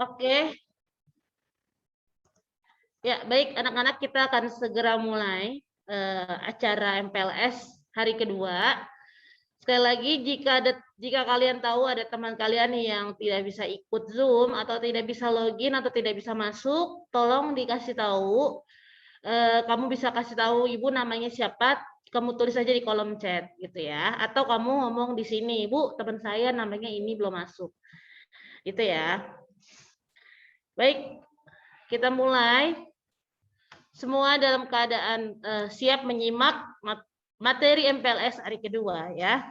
Oke. Ya, baik anak-anak, kita akan segera mulai acara MPLS hari kedua. Sekali lagi, jika kalian tahu ada teman kalian yang tidak bisa ikut Zoom atau tidak bisa login atau tidak bisa masuk, tolong dikasih tahu. Kamu bisa kasih tahu ibu namanya siapa, kamu tulis aja di kolom chat gitu ya. Atau kamu ngomong di sini, Bu, teman saya namanya ini belum masuk. Gitu ya. Baik, kita mulai. Semua dalam keadaan siap menyimak materi MPLS hari kedua ya.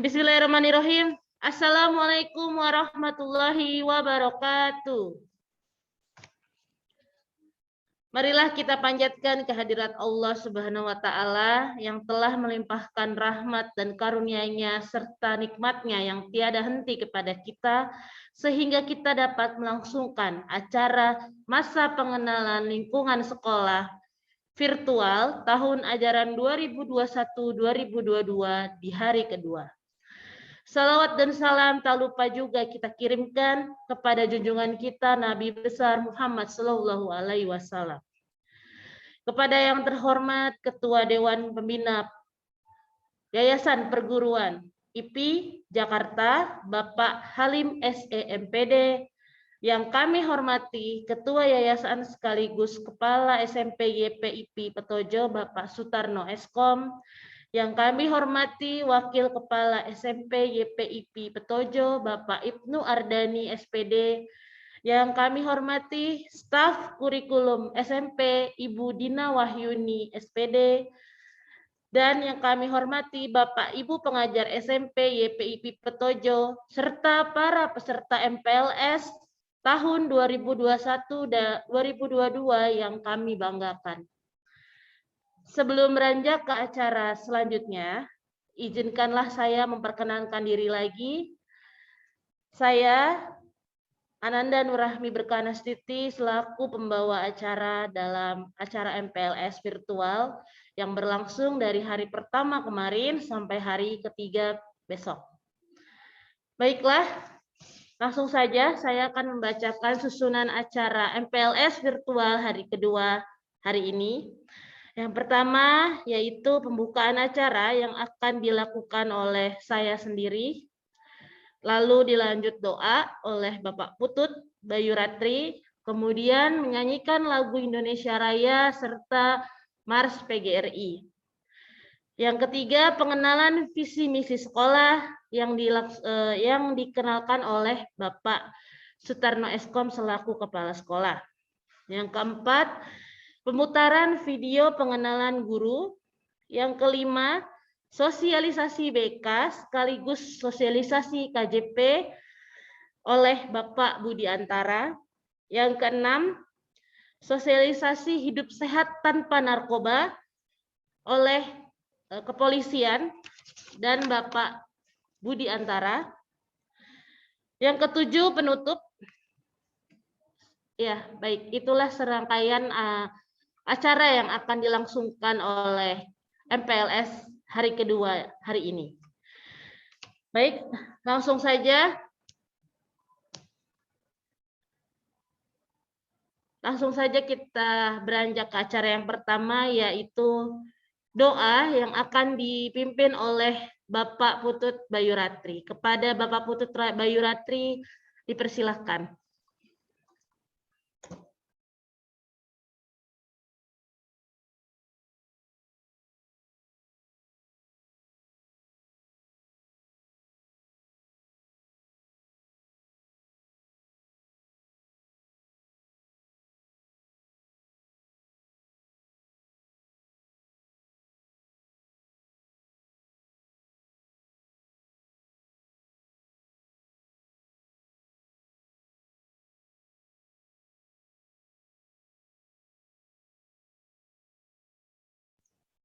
Bismillahirrahmanirrahim. Assalamualaikum warahmatullahi wabarakatuh. Marilah kita panjatkan kehadirat Allah Subhanahu wa taala yang telah melimpahkan rahmat dan karunia-Nya serta nikmat-Nya yang tiada henti kepada kita sehingga kita dapat melangsungkan acara masa pengenalan lingkungan sekolah virtual tahun ajaran 2021-2022 di hari kedua. Salawat dan salam tak lupa juga kita kirimkan kepada junjungan kita Nabi besar Muhammad Sallallahu Alaihi Wasallam. Kepada yang terhormat Ketua Dewan Pembina Yayasan Perguruan IPI Jakarta, Bapak Halim SEMPD, yang kami hormati Ketua Yayasan sekaligus Kepala SMP YPIP Petojo, Bapak Sutarno Eskom, yang kami hormati Wakil Kepala SMP YPIP Petojo, Bapak Ibnu Ardani SPD, yang kami hormati staf kurikulum SMP Ibu Dina Wahyuni SPD, dan yang kami hormati Bapak Ibu pengajar SMP YPIP Petojo, serta para peserta MPLS tahun 2021 dan 2022 yang kami banggakan. Sebelum beranjak ke acara selanjutnya, izinkanlah saya memperkenalkan diri lagi. Saya Ananda Nurrahmi Berkanastiti selaku pembawa acara dalam acara MPLS virtual yang berlangsung dari hari pertama kemarin sampai hari ketiga besok. Baiklah, langsung saja saya akan membacakan susunan acara MPLS virtual hari kedua hari ini. Yang pertama yaitu pembukaan acara yang akan dilakukan oleh saya sendiri. Lalu dilanjut doa oleh Bapak Putut Bayu Ratri, kemudian menyanyikan lagu Indonesia Raya serta Mars PGRI. Yang ketiga, pengenalan visi misi sekolah yang dikenalkan oleh Bapak Sutarno Eskom selaku Kepala Sekolah. Yang keempat, pemutaran video pengenalan guru. Yang kelima, sosialisasi BK sekaligus sosialisasi KJP oleh Bapak Budi Antara. Yang keenam, sosialisasi hidup sehat tanpa narkoba oleh kepolisian dan Bapak Budi Antara. Yang ketujuh, penutup. Ya, baik, itulah serangkaian acara yang akan dilangsungkan oleh MPLS hari kedua hari ini. Baik, langsung saja. Langsung saja kita beranjak ke acara yang pertama, yaitu doa yang akan dipimpin oleh Bapak Putut Bayu Ratri. Kepada Bapak Putut Bayu Ratri, dipersilahkan.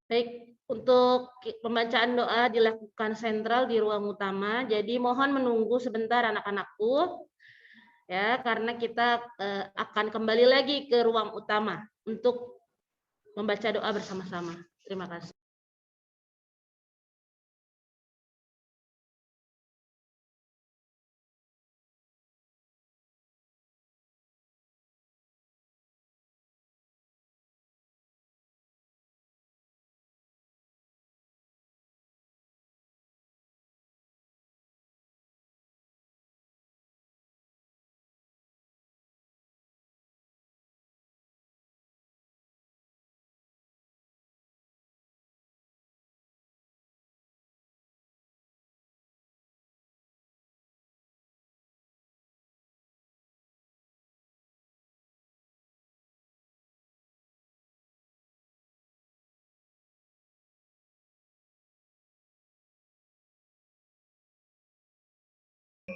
Baik, untuk pembacaan doa dilakukan sentral di ruang utama. Jadi mohon menunggu sebentar anak-anakku, ya, karena kita akan kembali lagi ke ruang utama untuk membaca doa bersama-sama. Terima kasih.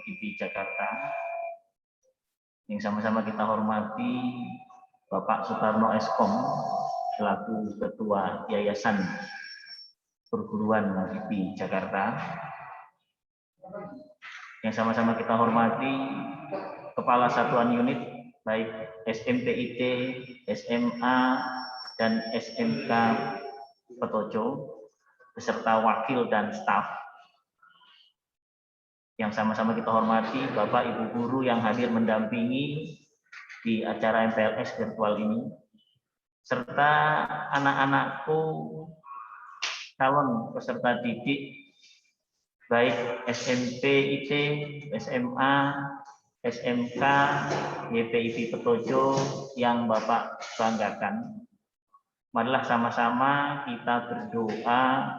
FIPI Jakarta. Yang sama-sama kita hormati Bapak Sutarno Eskom selaku Ketua Yayasan Perguruan FIPI Jakarta. Yang sama-sama kita hormati Kepala Satuan Unit baik SMPIT, SMA, dan SMK Petojo, beserta wakil dan staf. Yang sama-sama kita hormati Bapak Ibu guru yang hadir mendampingi di acara MPLS virtual ini, serta anak-anakku calon peserta didik baik SMP IT, SMA, SMK, YPIP Petojo yang Bapak banggakan. Marilah sama-sama kita berdoa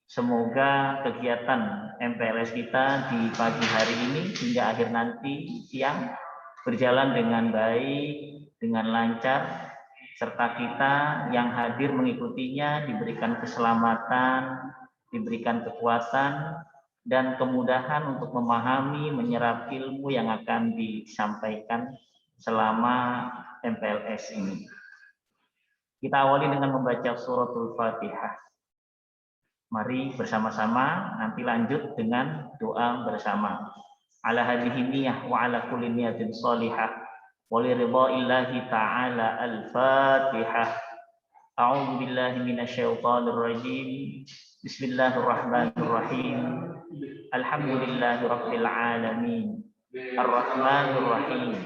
semoga kegiatan MPLS kita di pagi hari ini hingga akhir nanti siang berjalan dengan baik, dengan lancar, serta kita yang hadir mengikutinya diberikan keselamatan, diberikan kekuatan, dan kemudahan untuk memahami, menyerap ilmu yang akan disampaikan selama MPLS ini. Kita awali dengan membaca suratul Fatihah. Mari bersama-sama nanti lanjut dengan doa bersama. Ala hadhihi niyyah wa ala kulli niyatin shalihah wa li ridha'illahi ta'ala al-Fatihah. A'udzu billahi minasyaitonir rajim. Bismillahirrahmanirrahim. Alhamdulillahi rabbil alamin. Ar-Rahmanir Rahim.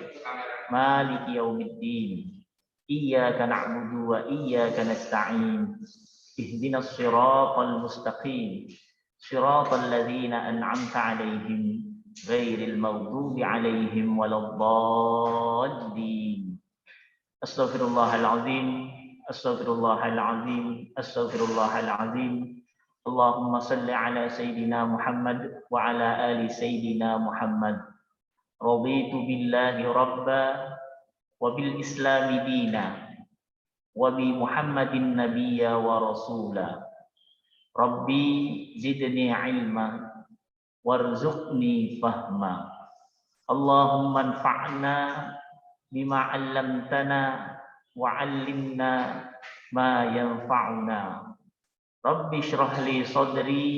Maliki yaumiddin. Iyyaka na'budu wa iyyaka nasta'in. Ihdinas siratal mustaqim. Siratal ladzina an'amta 'alaihim ghairil maghdubi 'alaihim waladdallin. Astaghfirullahal azim. Astaghfirullahal azim. Astaghfirullahal azim. Allahumma salli ala sayyidina Muhammad wa ala ali sayyidina Muhammad. Raditu billahi rabba wa bil islami dina wa bi Muhammadin nabiyya wa rasula. Rabbi zidni ilma warzuqni fahma. Allahumma anfa'na bima 'allamtana wa 'allimna ma yanfa'una. Rabbi shrah li sadri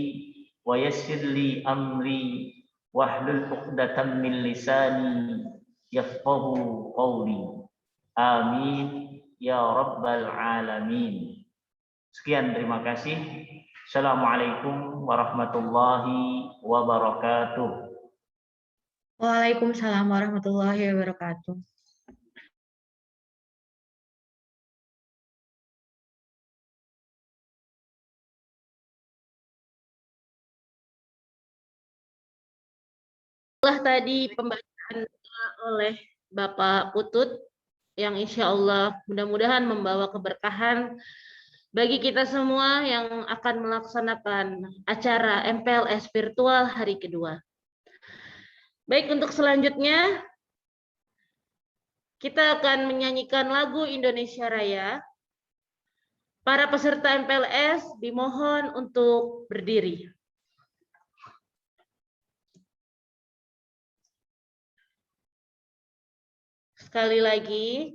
wa yassir li amri wahlul 'uqdatam min lisani yafqahu qawli. Amin ya rabbal alamin. Sekian, terima kasih. Assalamualaikum warahmatullahi wabarakatuh. Waalaikumsalam warahmatullahi wabarakatuh. Setelah tadi pembacaan oleh Bapak Putut yang insya Allah mudah-mudahan membawa keberkahan bagi kita semua yang akan melaksanakan acara MPLS virtual hari kedua. Baik, untuk selanjutnya kita akan menyanyikan lagu Indonesia Raya. Para peserta MPLS dimohon untuk berdiri. Sekali lagi,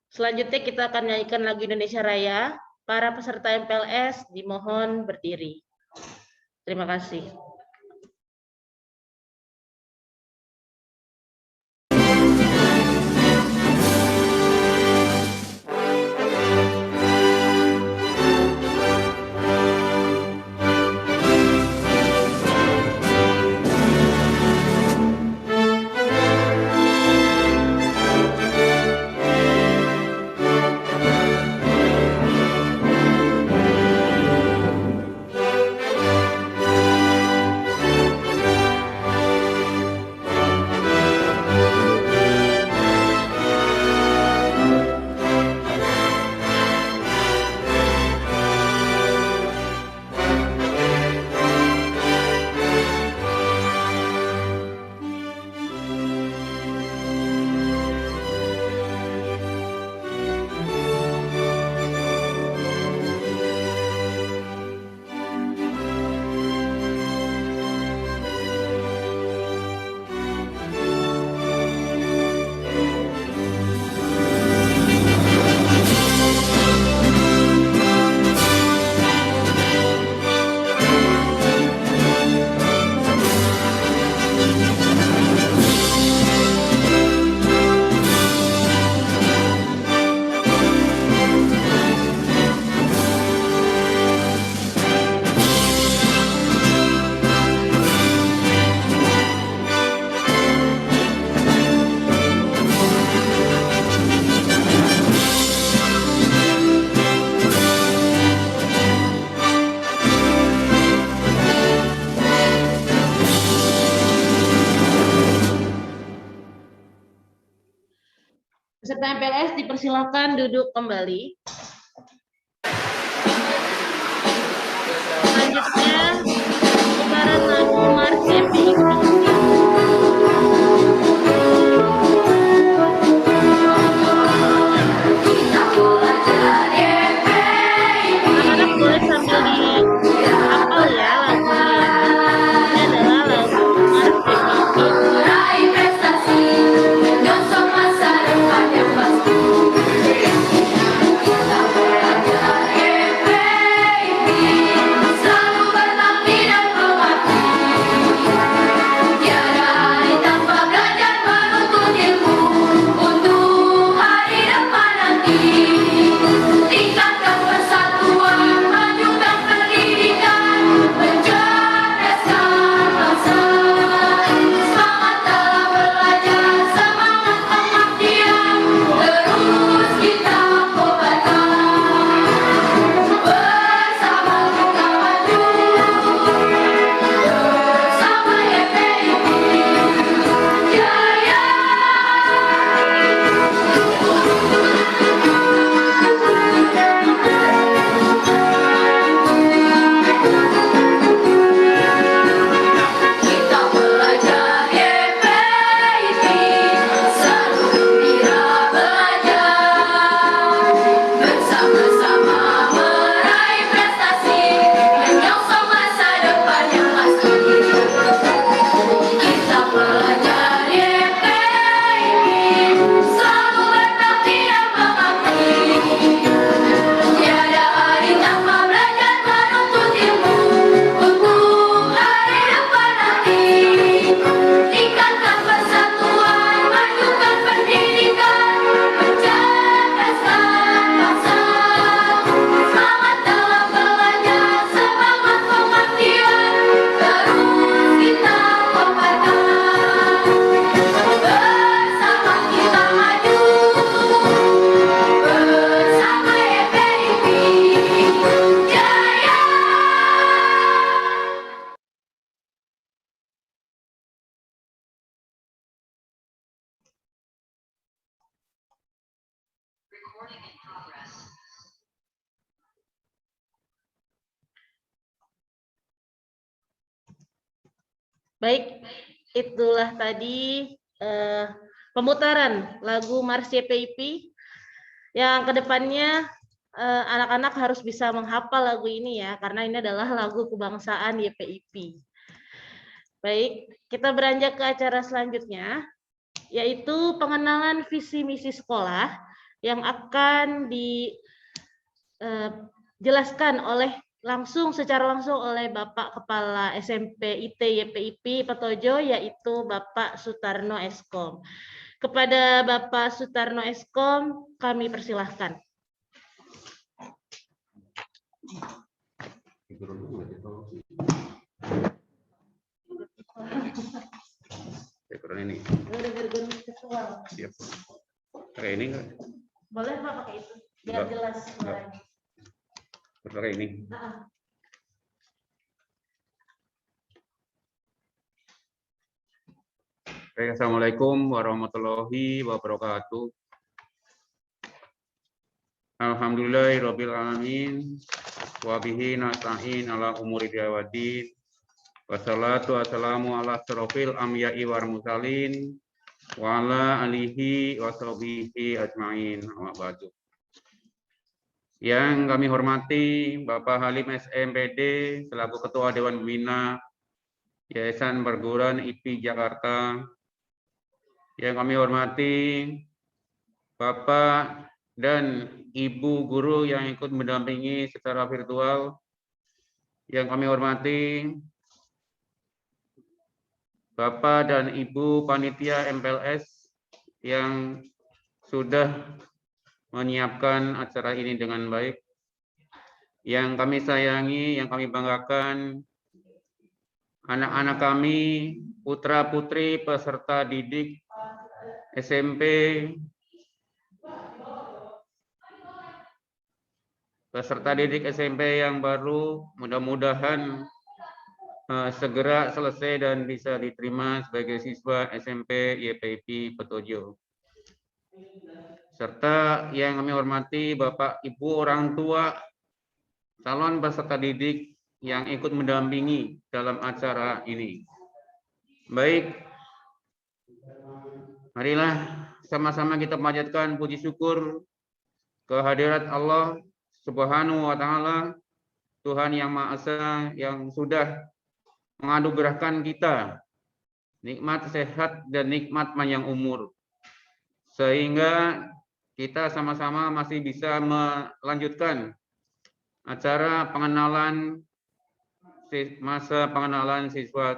selanjutnya kita akan menyanyikan lagu Indonesia Raya. Para peserta MPLS dimohon berdiri. Terima kasih. Peserta MPLS dipersilakan duduk kembali. Selanjutnya, putaran lagu Mars YPIP. Anak-anak boleh sambil dihafal ya lagunya ya. Ini adalah lagu Mars YPIP. Meraih prestasi, menyongsong masa depan yang pasti. Kita belajar YPIP, selalu berbakti dan berbakti. Tiada hari tanpa belajar menuntut ilmu untuk hari depan nanti. Tingkatkan persatuan, majukan pendidikan, mencerdaskan bangsa. Semangat dalam belajar, semangat pengabdian, terus kita kobarkan. Bersama kita maju, bersama YPIP jaya. Kita belajar YPIP, selalu gembira belajar. Bersama-sama meraih prestasi, menyongsong masa depan yang pasti. Kita belajar YPIP, selalu berbakti dan berbakti. Tiada hari tanpa belajar menuntut ilmu untuk hari depan nanti. Tingkatkan persatuan, majukan pendidikan, mencerdaskan bangsa. Semangat dalam belajar, semangat pengabdian, terus kita kobarkan. Bersama kita maju, bersama YPIP jaya. Baik, itulah tadi pemutaran lagu Mars YPIP yang kedepannya anak-anak harus bisa menghafal lagu ini ya, karena ini adalah lagu kebangsaan YPIP. Baik, kita beranjak ke acara selanjutnya, yaitu pengenalan visi misi sekolah yang akan dijelaskan secara langsung oleh Bapak Kepala SMP IT YPIP Petojo, yaitu Bapak Sutarno Eskom. Kepada Bapak Sutarno Eskom, kami persilahkan. Ini. Siap. Pakai ini enggak? Boleh Pak pakai itu, biar jelas. Pakai ini. Oke, assalamualaikum warahmatullahi wabarakatuh. Alhamdulillahirabbil alamin wa bihi nasta'in ala umuri waddin. Wassalatu wassalamu ala asyrofil anbiya'i wal mursalin wa ala alihi wa sahbihi ajmain. Amma ba'du. Yang kami hormati Bapak Halim SMPD selaku Ketua Dewan Pembina Yayasan Perguruan IPI Jakarta. Yang kami hormati Bapak dan Ibu guru yang ikut mendampingi secara virtual. Yang kami hormati Bapak dan Ibu panitia MPLS yang sudah menyiapkan acara ini dengan baik. Yang kami sayangi, yang kami banggakan, anak-anak kami, putra-putri peserta didik SMP, peserta didik SMP yang baru, mudah-mudahan segera selesai dan bisa diterima sebagai siswa SMP YPIP Petojo. serta yang kami hormati Bapak Ibu orang tua calon peserta didik yang ikut mendampingi dalam acara ini. Baik, marilah sama-sama kita panjatkan puji syukur kehadirat Allah Subhanahu wa taala, Tuhan yang Maha Esa yang sudah menganugerahkan kita nikmat sehat dan nikmat panjang umur, sehingga kita sama-sama masih bisa melanjutkan acara pengenalan masa pengenalan siswa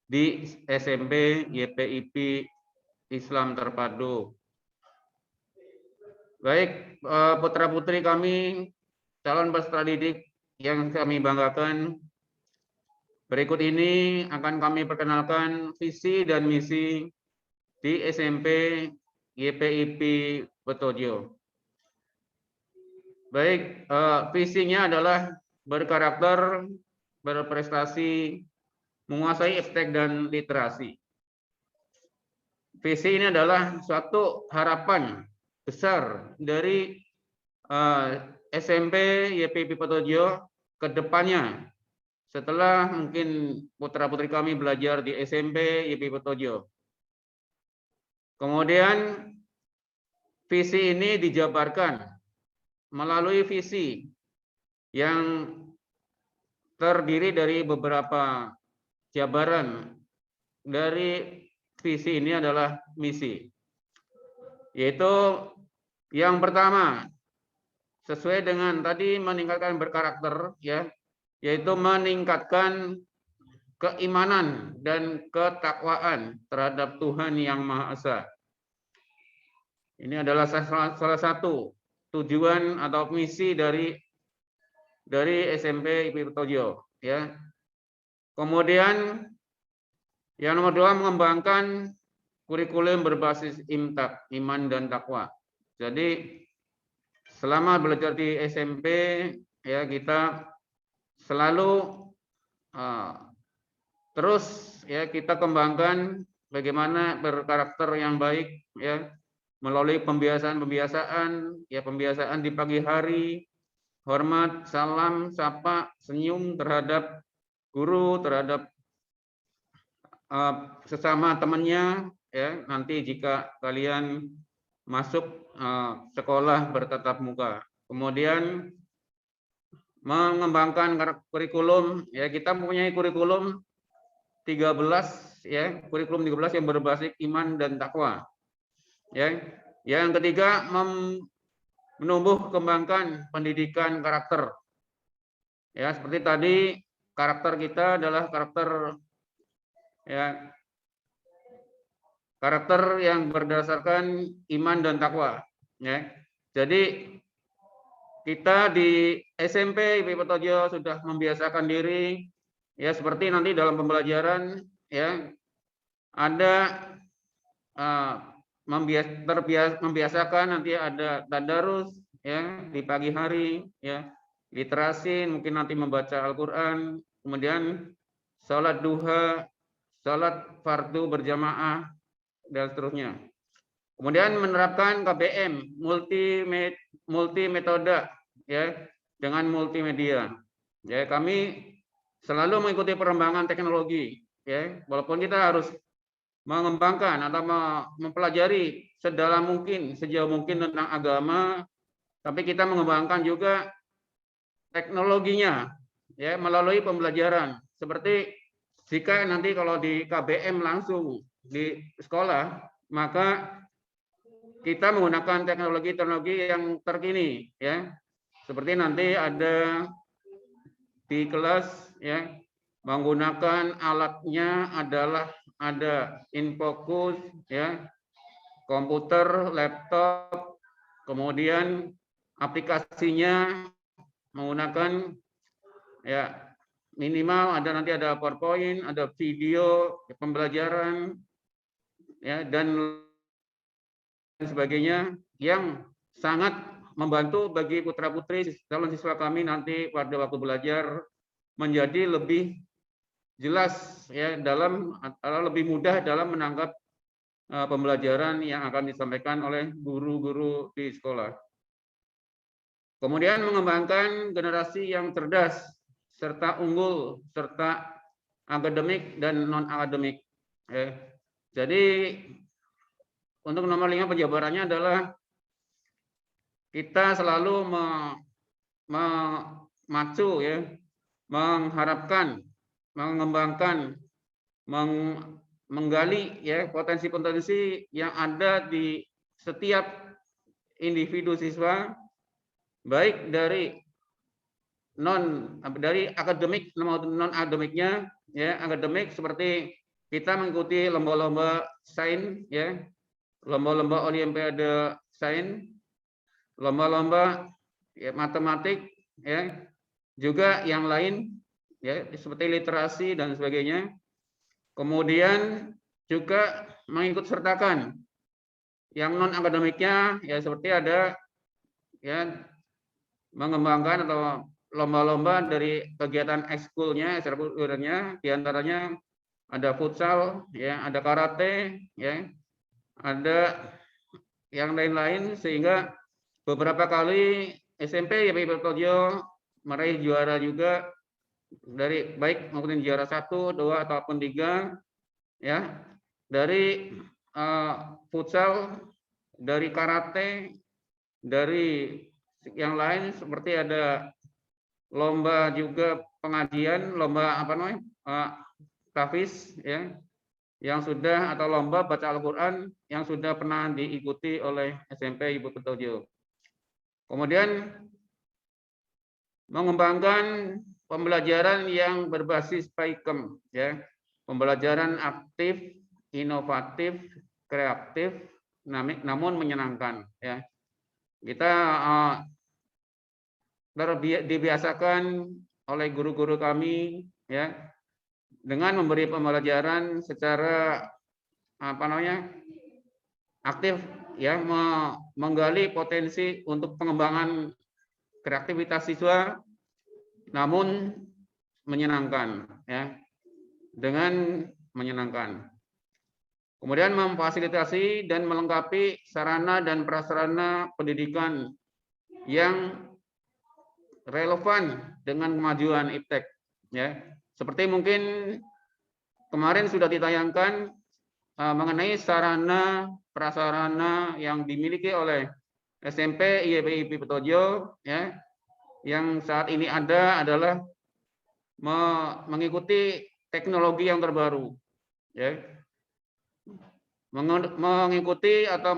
di SMP YPIP Islam Terpadu. Baik, putra-putri kami, calon peserta didik yang kami banggakan, berikut ini akan kami perkenalkan visi dan misi di SMP YPIP Petojo. Baik, visinya adalah berkarakter, berprestasi, menguasai iptek dan literasi. Visi ini adalah suatu harapan besar dari SMP YPIP Petojo ke depannya setelah mungkin putra-putri kami belajar di SMP YPIP Petojo. Kemudian visi ini dijabarkan melalui visi yang terdiri dari beberapa jabaran. Dari visi ini adalah misi, yaitu yang pertama sesuai dengan tadi meningkatkan berkarakter, ya, yaitu meningkatkan keimanan dan ketakwaan terhadap Tuhan yang Maha Esa. Ini adalah salah satu tujuan atau misi dari SMP YPIP Petojo, ya. Kemudian yang nomor 2, mengembangkan kurikulum berbasis imtak, iman dan takwa. Jadi selama belajar di SMP, ya, kita selalu terus, ya, kita kembangkan bagaimana berkarakter yang baik, ya, melalui pembiasaan, ya, pembiasaan di pagi hari, hormat, salam, sapa, senyum terhadap guru, terhadap sesama temannya, ya, nanti jika kalian masuk sekolah bertatap muka. Kemudian mengembangkan kurikulum, ya, kita mempunyai kurikulum 13, ya, kurikulum 13 yang berbasis iman dan takwa. Ya, yang ketiga, menumbuh kembangkan pendidikan karakter. Ya, seperti tadi karakter kita adalah karakter, ya, karakter yang berdasarkan iman dan takwa. Ya, jadi kita di SMP YPIP Petojo sudah membiasakan diri, ya, seperti nanti dalam pembelajaran, ya, ada membiasakan nanti ada tadarus, ya, di pagi hari, ya, literasi, mungkin nanti membaca Al-Qur'an, kemudian sholat duha, sholat fardu berjamaah, dan seterusnya. Kemudian menerapkan KBM, multi metode, ya, dengan multimedia. Ya, kami selalu mengikuti perkembangan teknologi, ya, walaupun kita harus mengembangkan atau mempelajari sedalam mungkin, sejauh mungkin tentang agama, tapi kita mengembangkan juga teknologinya, ya, melalui pembelajaran. Seperti jika nanti kalau di KBM langsung di sekolah, maka kita menggunakan teknologi-teknologi yang terkini, ya. Seperti nanti ada di kelas, ya, menggunakan alatnya adalah ada infocus, ya, komputer, laptop, kemudian aplikasinya menggunakan, ya, minimal ada nanti ada PowerPoint, ada video pembelajaran, ya, dan sebagainya yang sangat membantu bagi putra-putri calon siswa kami nanti pada waktu belajar menjadi lebih jelas, ya, dalam atau lebih mudah dalam menangkap pembelajaran yang akan disampaikan oleh guru-guru di sekolah. Kemudian mengembangkan generasi yang cerdas, serta unggul, serta akademik dan non-akademik. Jadi untuk nomor 5 penjabarannya adalah kita selalu memacu, ya, mengharapkan, mengembangkan, menggali, ya, potensi-potensi yang ada di setiap individu siswa, baik dari akademik maupun non akademiknya, ya. Akademik seperti kita mengikuti lomba-lomba sains, ya, lomba-lomba olimpiade sains, lomba-lomba, ya, matematik, ya, juga yang lain, ya, seperti literasi dan sebagainya. Kemudian juga mengikut sertakan yang non akademiknya, ya, seperti ada, ya, mengembangkan atau lomba-lomba dari kegiatan ekskulnya, ekstrakurikulernya, diantaranya ada futsal, ya, ada karate, ya, ada yang lain-lain, sehingga beberapa kali SMP YPI Petojo meraih juara juga dari baik mungkin juara 1, 2 ataupun 3, ya, dari futsal, dari karate, dari yang lain seperti ada lomba juga pengajian, lomba apa namanya, tahfiz, ya, yang sudah, atau lomba baca Al-Quran yang sudah pernah diikuti oleh SMP Ibu Petojo. Kemudian mengembangkan pembelajaran yang berbasis PAIKEM, ya, pembelajaran aktif, inovatif, kreatif, namun menyenangkan, ya. Kita dibiasakan oleh guru-guru kami, ya, dengan memberi pembelajaran secara apa namanya, aktif, ya, menggali potensi untuk pengembangan kreativitas siswa, namun menyenangkan, ya, dengan menyenangkan. Kemudian memfasilitasi dan melengkapi sarana dan prasarana pendidikan yang relevan dengan kemajuan iptek, ya. Seperti mungkin kemarin sudah ditayangkan mengenai sarana prasarana yang dimiliki oleh SMP YPI Petojo, ya, yang saat ini ada adalah mengikuti teknologi yang terbaru, ya, mengikuti atau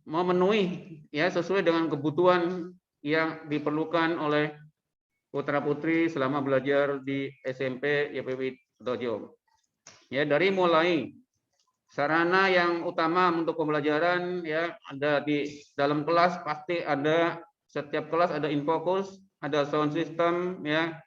memenuhi, ya, sesuai dengan kebutuhan yang diperlukan oleh putra-putri selama belajar di SMP YPI Petojo. Ya, dari mulai sarana yang utama untuk pembelajaran, ya, ada di dalam kelas, pasti ada, setiap kelas ada infokus, ada sound system, ya,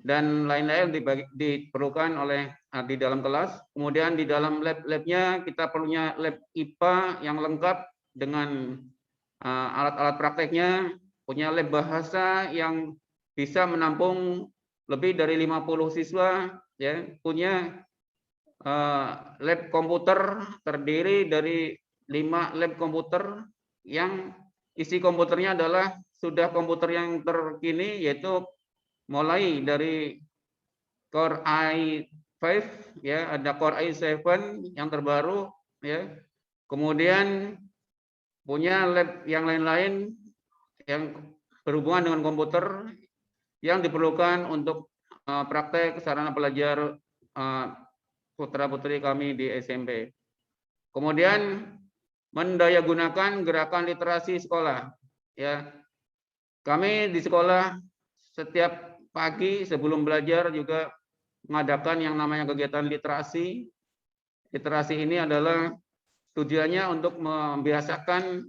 dan lain-lain diperlukan oleh di dalam kelas. Kemudian di dalam lab-labnya kita perlunya lab IPA yang lengkap dengan alat-alat prakteknya, punya lab bahasa yang bisa menampung lebih dari 50 siswa, ya, punya lab komputer terdiri dari 5 lab komputer yang isi komputernya adalah sudah komputer yang terkini, yaitu mulai dari Core i5, ya, ada Core i7 yang terbaru, ya. Kemudian punya lab yang lain-lain yang berhubungan dengan komputer yang diperlukan untuk praktek sarana belajar putra-putri kami di SMP. Kemudian mendayagunakan gerakan literasi sekolah, ya. Kami di sekolah setiap pagi sebelum belajar juga mengadakan yang namanya kegiatan literasi. Literasi ini adalah tujuannya untuk membiasakan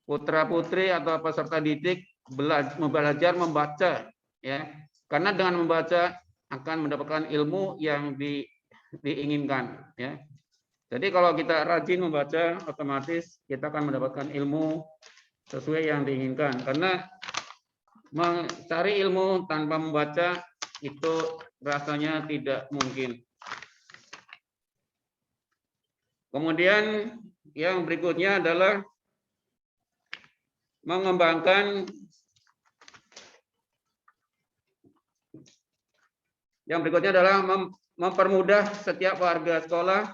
putra-putri atau peserta didik belajar membaca, ya. Karena dengan membaca akan mendapatkan ilmu yang diinginkan, ya. Jadi kalau kita rajin membaca, otomatis kita akan mendapatkan ilmu sesuai yang diinginkan. Karena mencari ilmu tanpa membaca itu rasanya tidak mungkin. Kemudian yang berikutnya adalah mengembangkan mempermudah setiap warga sekolah,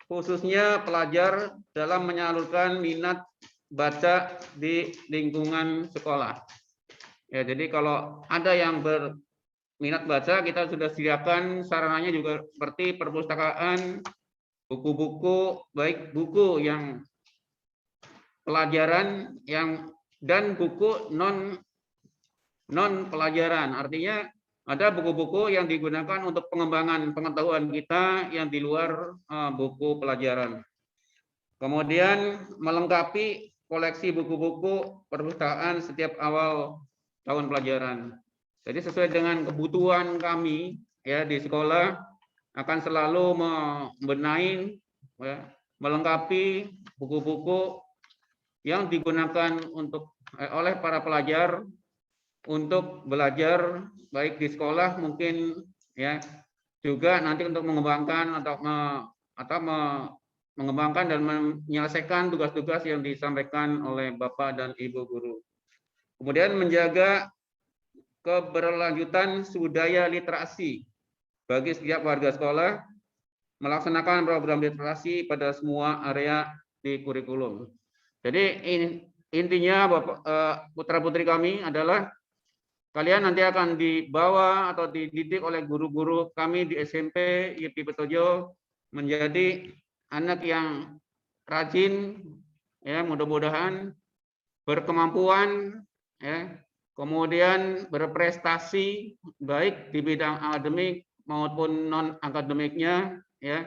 khususnya pelajar, dalam menyalurkan minat baca di lingkungan sekolah. Ya, jadi kalau ada yang berminat baca, kita sudah sediakan sarananya juga seperti perpustakaan, buku-buku, baik buku yang pelajaran dan buku non pelajaran. Artinya ada buku-buku yang digunakan untuk pengembangan pengetahuan kita yang di luar buku pelajaran. Kemudian melengkapi koleksi buku-buku perpustakaan setiap awal tahun pelajaran. Jadi sesuai dengan kebutuhan kami ya di sekolah akan selalu membenahi, ya, melengkapi buku-buku yang digunakan oleh para pelajar untuk belajar baik di sekolah mungkin ya, juga nanti untuk mengembangkan mengembangkan dan menyelesaikan tugas-tugas yang disampaikan oleh Bapak dan Ibu guru. Kemudian menjaga keberlanjutan budaya literasi bagi setiap warga sekolah, melaksanakan program literasi pada semua area di kurikulum. Jadi intinya Bapak putra-putri kami adalah kalian nanti akan dibawa atau dididik oleh guru-guru kami di SMP YP Petojo menjadi anak yang rajin, ya, mudah-mudahan berkemampuan, ya, kemudian berprestasi baik di bidang akademik maupun non akademiknya, ya.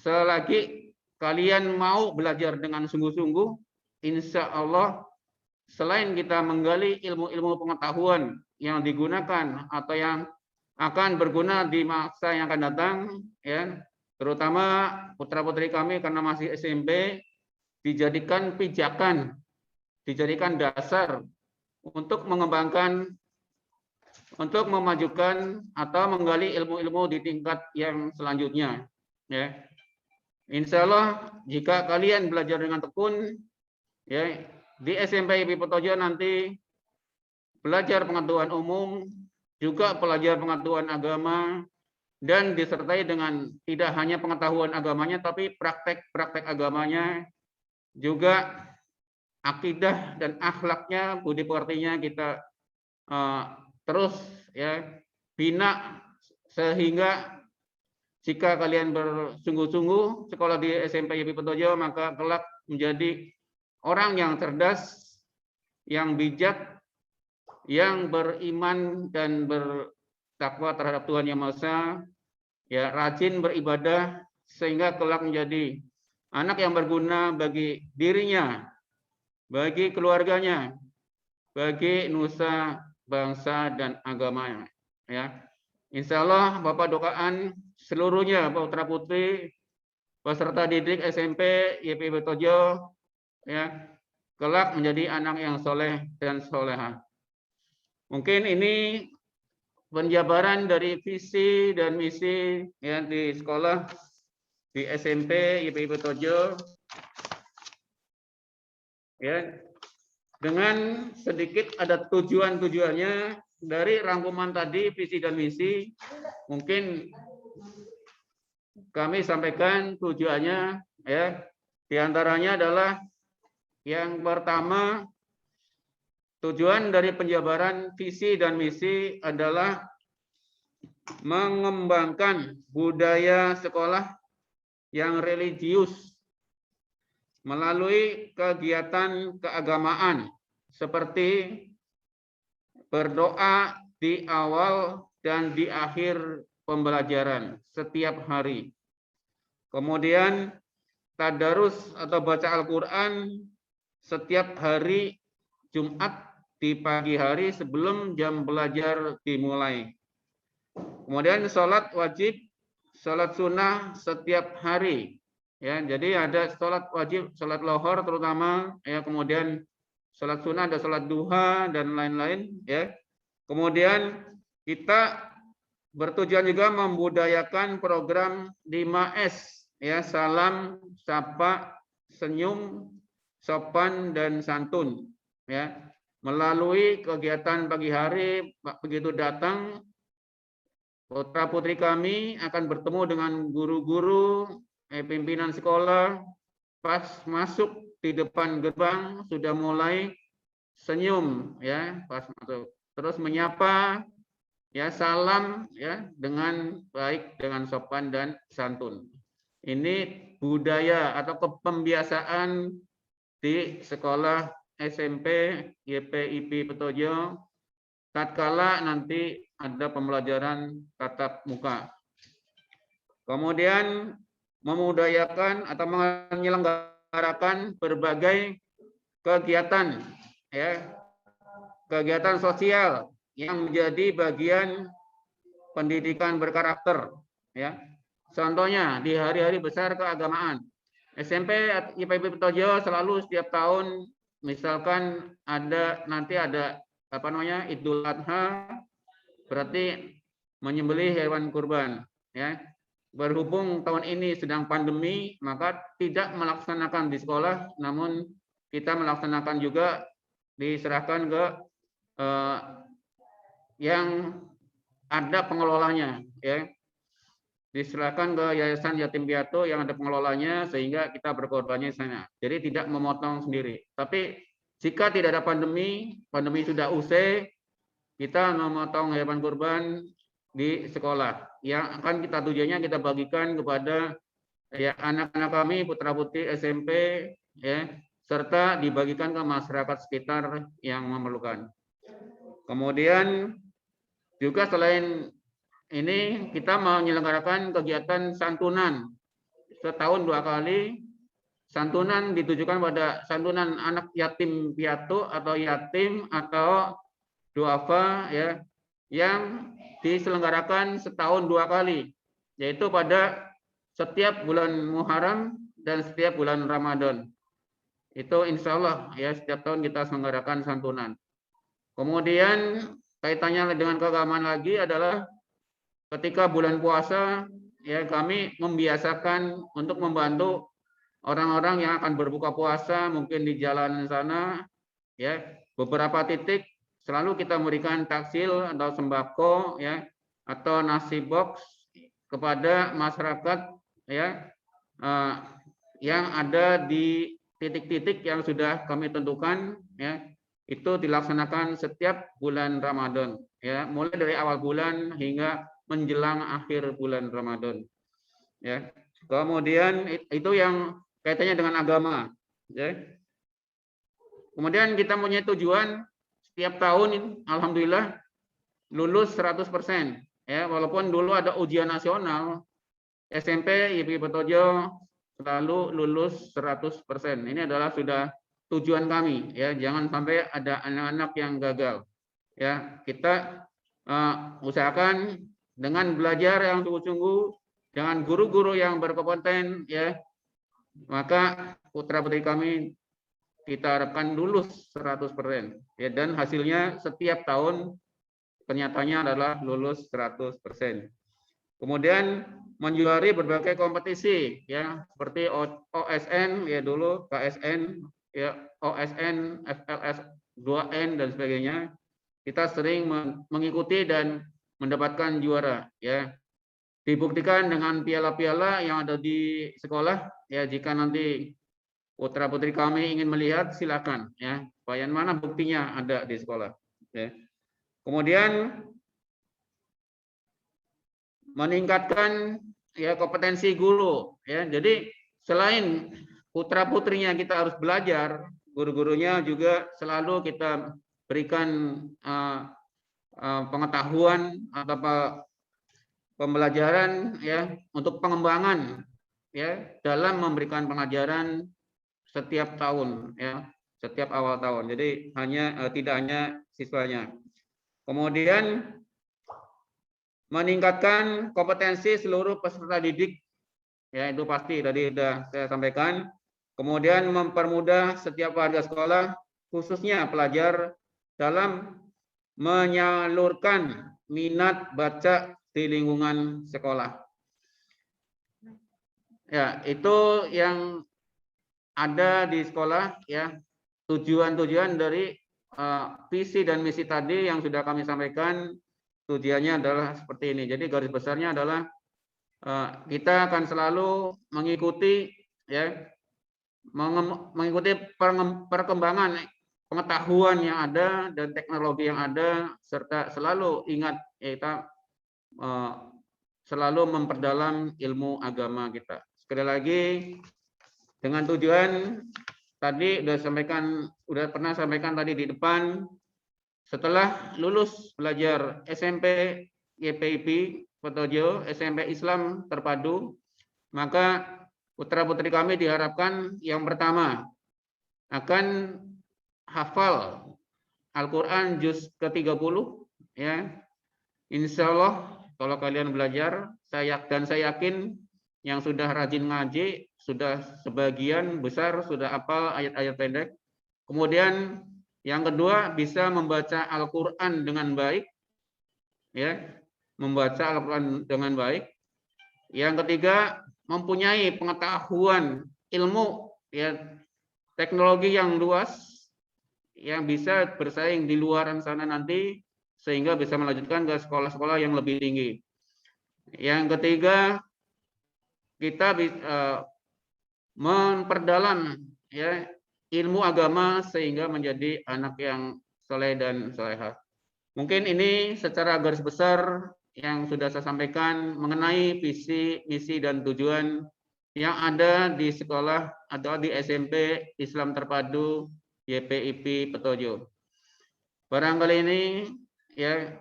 Selagi kalian mau belajar dengan sungguh-sungguh, insya Allah selain kita menggali ilmu-ilmu pengetahuan yang digunakan atau yang akan berguna di masa yang akan datang, ya, terutama putra-putri kami karena masih SMP, dijadikan pijakan, dijadikan dasar untuk mengembangkan, untuk memajukan atau menggali ilmu-ilmu di tingkat yang selanjutnya. Ya, insya Allah jika kalian belajar dengan tekun, ya, di SMP YP Petojo nanti belajar pengetahuan umum, juga belajar pengetahuan agama, dan disertai dengan tidak hanya pengetahuan agamanya, tapi praktek-praktek agamanya, juga akidah dan akhlaknya, budi pekertinya kita terus, ya, bina, sehingga jika kalian bersungguh-sungguh sekolah di SMP YP Petojo, maka kelak menjadi orang yang cerdas, yang bijak, yang beriman dan bertakwa terhadap Tuhan Yang Maha Esa, ya, rajin beribadah, sehingga kelak menjadi anak yang berguna bagi dirinya, bagi keluarganya, bagi nusa, bangsa, dan agamanya. Ya, insya Allah Bapak doakan seluruhnya putra putri peserta didik SMP YP Petojo, ya, kelak menjadi anak yang soleh dan soleha. Mungkin ini penjabaran dari visi dan misi, ya, di sekolah di SMP YP Petojo, ya, dengan sedikit ada tujuan-tujuannya dari rangkuman tadi visi dan misi. Mungkin kami sampaikan tujuannya, ya, diantaranya adalah yang pertama, tujuan dari penjabaran visi dan misi adalah mengembangkan budaya sekolah yang religius melalui kegiatan keagamaan seperti berdoa di awal dan di akhir pembelajaran setiap hari. Kemudian tadarus atau baca Al-Quran setiap hari Jumat di pagi hari sebelum jam belajar dimulai. Kemudian sholat wajib, sholat sunnah setiap hari. Ya, jadi ada sholat wajib, sholat lohor terutama, ya, kemudian sholat sunnah, ada sholat duha dan lain-lain, ya. Kemudian kita bertujuan juga membudayakan program 5S ya salam, sapa, senyum, sopan dan santun, ya. Melalui kegiatan pagi hari, begitu datang, putra putri kami akan bertemu dengan guru-guru, pimpinan sekolah. Pas masuk di depan gerbang sudah mulai senyum, ya, pas masuk. Terus menyapa, ya, salam, ya, dengan baik, dengan sopan dan santun. Ini budaya atau kepembiasaan di sekolah SMP YPIP Petojo tatkala nanti ada pembelajaran tatap muka. Kemudian memudayakan atau menyelenggarakan berbagai kegiatan, ya, kegiatan sosial yang menjadi bagian pendidikan berkarakter, ya. Contohnya di hari-hari besar keagamaan, SMP YPIP Petojo selalu setiap tahun, misalkan nanti ada Idul Adha, berarti menyembelih hewan kurban, ya. Berhubung tahun ini sedang pandemi, maka tidak melaksanakan di sekolah, namun kita melaksanakan juga diserahkan ke yang ada pengelolanya, ya. Diserahkan ke Yayasan Yatim Piatu yang ada pengelolanya, sehingga kita berkorbannya di sana. Jadi tidak memotong sendiri. Tapi jika tidak ada pandemi sudah usai, kita memotong hewan kurban di sekolah. Yang akan kita tujuannya kita bagikan kepada, ya, anak-anak kami, putra putri SMP, ya, serta dibagikan ke masyarakat sekitar yang memerlukan. Kemudian juga selain ini kita menyelenggarakan kegiatan santunan setahun 2 kali. Santunan ditujukan pada santunan anak yatim piatu atau yatim atau duafa, ya, yang diselenggarakan setahun 2 kali, yaitu pada setiap bulan Muharram dan setiap bulan Ramadan. Itu insya Allah, ya, setiap tahun kita selenggarakan santunan. Kemudian kaitannya dengan keagamaan lagi adalah ketika bulan puasa, ya, kami membiasakan untuk membantu orang-orang yang akan berbuka puasa mungkin di jalan sana, ya. Beberapa titik selalu kita memberikan takjil atau sembako, ya, atau nasi box kepada masyarakat, ya, yang ada di titik-titik yang sudah kami tentukan, ya. Itu dilaksanakan setiap bulan Ramadan, ya, mulai dari awal bulan hingga menjelang akhir bulan Ramadan, ya. Kemudian itu yang kaitannya dengan agama, ya. Kemudian kita punya tujuan setiap tahun, alhamdulillah lulus 100%, ya, walaupun dulu ada ujian nasional, SMP YPIP Petojo selalu lulus 100%. Ini adalah sudah tujuan kami, ya, jangan sampai ada anak-anak yang gagal, ya. Kita usahakan dengan belajar yang sungguh-sungguh, dengan guru-guru yang berkompeten, ya, maka putra putri kami kita harapkan lulus 100%, ya, dan hasilnya setiap tahun kenyataannya adalah lulus 100%. Kemudian menjuari berbagai kompetisi, ya, seperti OSN, ya, dulu KSN, ya, OSN, FLS 2N dan sebagainya. Kita sering mengikuti dan mendapatkan juara, ya. Dibuktikan dengan piala-piala yang ada di sekolah, ya. Jika nanti putra putri kami ingin melihat, silakan, ya. Bayan mana buktinya ada di sekolah, ya. Kemudian meningkatkan, ya, kompetensi guru, ya. Jadi selain putra putrinya kita harus belajar, guru-gurunya juga selalu kita berikan pengetahuan atau pembelajaran, ya, untuk pengembangan, ya, dalam memberikan pengajaran setiap tahun, ya, setiap awal tahun. Jadi tidak hanya siswanya. Kemudian meningkatkan kompetensi seluruh peserta didik, ya, itu pasti tadi sudah saya sampaikan. Kemudian mempermudah setiap warga sekolah, khususnya pelajar, dalam menyalurkan minat baca di lingkungan sekolah. Ya, itu yang ada di sekolah ya. Tujuan-tujuan dari visi dan misi tadi yang sudah kami sampaikan, tujuannya adalah seperti ini. Jadi garis besarnya adalah kita akan selalu mengikuti ya, mengikuti perkembangan pengetahuan yang ada dan teknologi yang ada, serta selalu ingat kita selalu memperdalam ilmu agama kita. Sekali lagi, dengan tujuan tadi udah pernah sampaikan tadi di depan, setelah lulus belajar SMP YPIP Petojo, SMP Islam Terpadu, maka putra-putri kami diharapkan yang pertama akan hafal Al-Quran juz ke-30 ya. Insya Allah kalau kalian belajar, saya yakin yang sudah rajin ngaji, sudah sebagian besar sudah hafal ayat-ayat pendek. Kemudian yang kedua bisa membaca Al-Quran dengan baik, ya, membaca Al-Quran dengan baik. Yang ketiga mempunyai pengetahuan ilmu, ya, teknologi yang luas, yang bisa bersaing di luar sana nanti, sehingga bisa melanjutkan ke sekolah-sekolah yang lebih tinggi. Yang ketiga, kita memperdalam ya ilmu agama sehingga menjadi anak yang soleh dan solehah. Mungkin ini secara garis besar yang sudah saya sampaikan mengenai visi, misi, dan tujuan yang ada di sekolah atau di SMP Islam Terpadu YPIP Petojo. Barangkali ini ya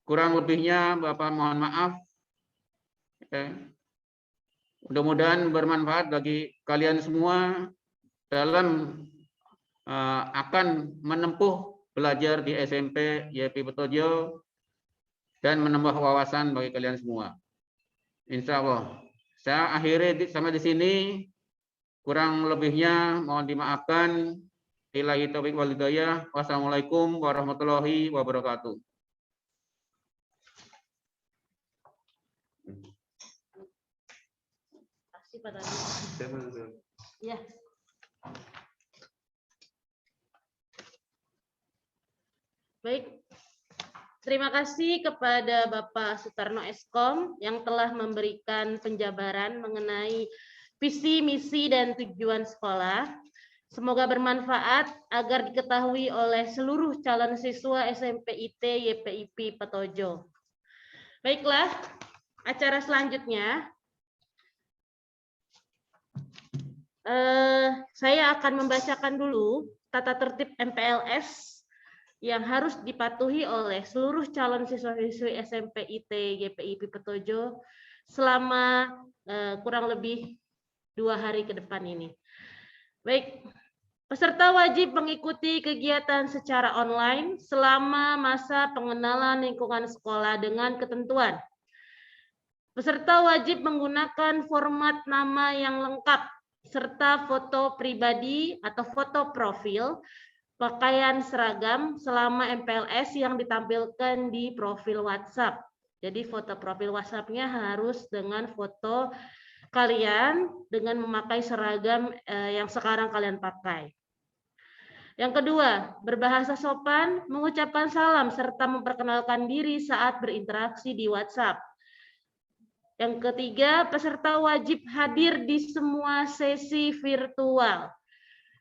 kurang lebihnya Bapak mohon maaf. Ya. Mudah-mudahan bermanfaat bagi kalian semua dalam akan menempuh belajar di SMP YPIP Petojo dan menambah wawasan bagi kalian semua. Insya Allah. Saya akhiri sampai di sini. Kurang lebihnya mohon dimaafkan. Billahi taufiq wal hidayah. Wassalamualaikum warahmatullahi wabarakatuh. Pak Tadi. Ya. Baik. Terima kasih kepada Bapak Sutarno Eskom yang telah memberikan penjabaran mengenai visi, misi, dan tujuan sekolah. Semoga bermanfaat agar diketahui oleh seluruh calon siswa SMP IT YPIP Petojo. Baiklah, acara selanjutnya. Saya akan membacakan dulu tata tertib MPLS yang harus dipatuhi oleh seluruh calon siswa-siswi SMP IT YPIP Petojo selama kurang lebih 2 hari ke depan ini. Baik, peserta wajib mengikuti kegiatan secara online selama masa pengenalan lingkungan sekolah dengan ketentuan. Peserta wajib menggunakan format nama yang lengkap serta foto pribadi atau foto profil, pakaian seragam selama MPLS yang ditampilkan di profil WhatsApp. Jadi foto profil WhatsApp-nya harus dengan foto kalian dengan memakai seragam yang sekarang kalian pakai. Yang kedua, berbahasa sopan, mengucapkan salam serta memperkenalkan diri saat berinteraksi di WhatsApp. Yang ketiga, peserta wajib hadir di semua sesi virtual.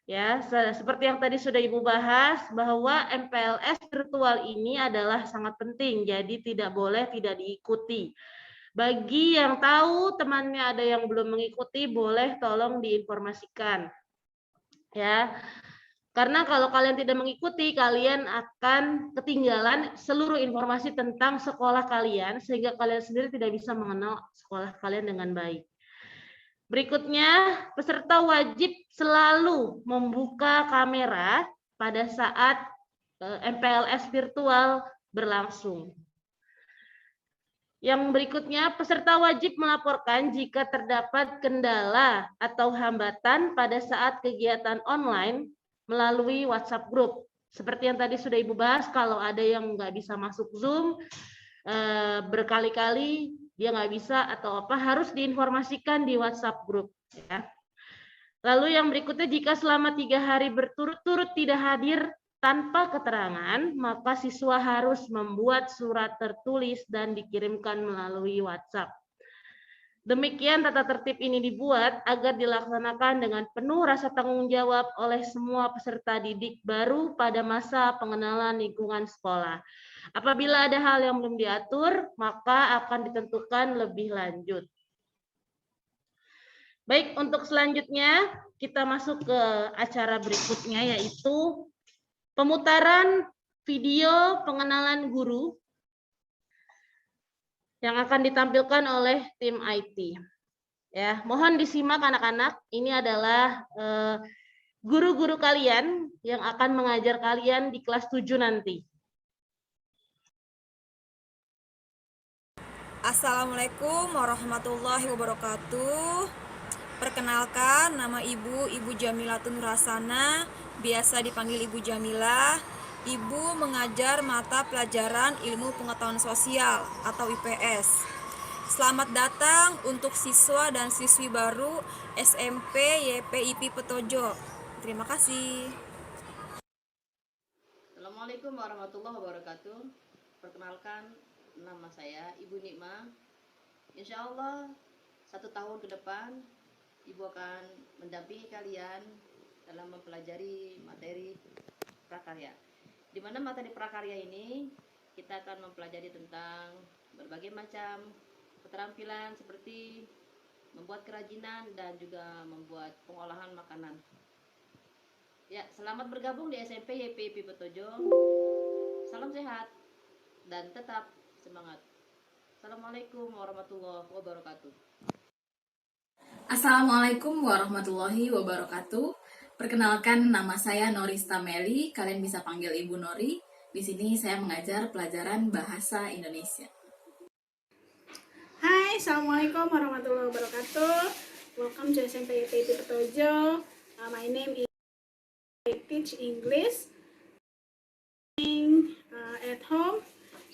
Ya, seperti yang tadi sudah Ibu bahas bahwa MPLS virtual ini adalah sangat penting, jadi tidak boleh tidak diikuti. Bagi yang tahu temannya ada yang belum mengikuti, boleh tolong diinformasikan. Ya. Karena kalau kalian tidak mengikuti, kalian akan ketinggalan seluruh informasi tentang sekolah kalian, sehingga kalian sendiri tidak bisa mengenal sekolah kalian dengan baik. Berikutnya, peserta wajib selalu membuka kamera pada saat MPLS virtual berlangsung. Yang berikutnya, peserta wajib melaporkan jika terdapat kendala atau hambatan pada saat kegiatan online melalui WhatsApp group. Seperti yang tadi sudah Ibu bahas, kalau ada yang nggak bisa masuk Zoom berkali-kali, dia nggak bisa atau apa, harus diinformasikan di WhatsApp grup. Ya. Lalu yang berikutnya, jika selama 3 hari berturut-turut tidak hadir tanpa keterangan, maka siswa harus membuat surat tertulis dan dikirimkan melalui WhatsApp. Demikian tata tertib ini dibuat agar dilaksanakan dengan penuh rasa tanggung jawab oleh semua peserta didik baru pada masa pengenalan lingkungan sekolah. Apabila ada hal yang belum diatur, maka akan ditentukan lebih lanjut. Baik, untuk selanjutnya kita masuk ke acara berikutnya, yaitu pemutaran video pengenalan guru yang akan ditampilkan oleh tim IT. Ya, mohon disimak anak-anak. Ini adalah guru-guru kalian yang akan mengajar kalian di kelas 7 nanti. Assalamualaikum warahmatullahi wabarakatuh. Perkenalkan, nama Ibu Jamilatun Nurhasana, biasa dipanggil Ibu Jamilah. Ibu mengajar mata pelajaran Ilmu Pengetahuan Sosial atau IPS. Selamat datang untuk siswa dan siswi baru SMP YPIP Petojo. Terima kasih. Assalamualaikum warahmatullahi wabarakatuh. Perkenalkan, nama saya Ibu Nikma. Insya Allah 1 tahun ke depan Ibu akan mendampingi kalian dalam mempelajari materi prakarya. Di mana materi prakarya ini kita akan mempelajari tentang berbagai macam keterampilan seperti membuat kerajinan dan juga membuat pengolahan makanan. Ya, selamat bergabung di SMP YPIP Petojo. Salam sehat dan tetap semangat. Assalamualaikum warahmatullahi wabarakatuh. Assalamualaikum warahmatullahi wabarakatuh. Perkenalkan, nama saya Norista Meli. Kalian bisa panggil Ibu Nori. Di sini saya mengajar pelajaran bahasa Indonesia. Hai, assalamualaikum warahmatullahi wabarakatuh. Welcome to SMP YPIP Petojo. My name is I teach English. At home,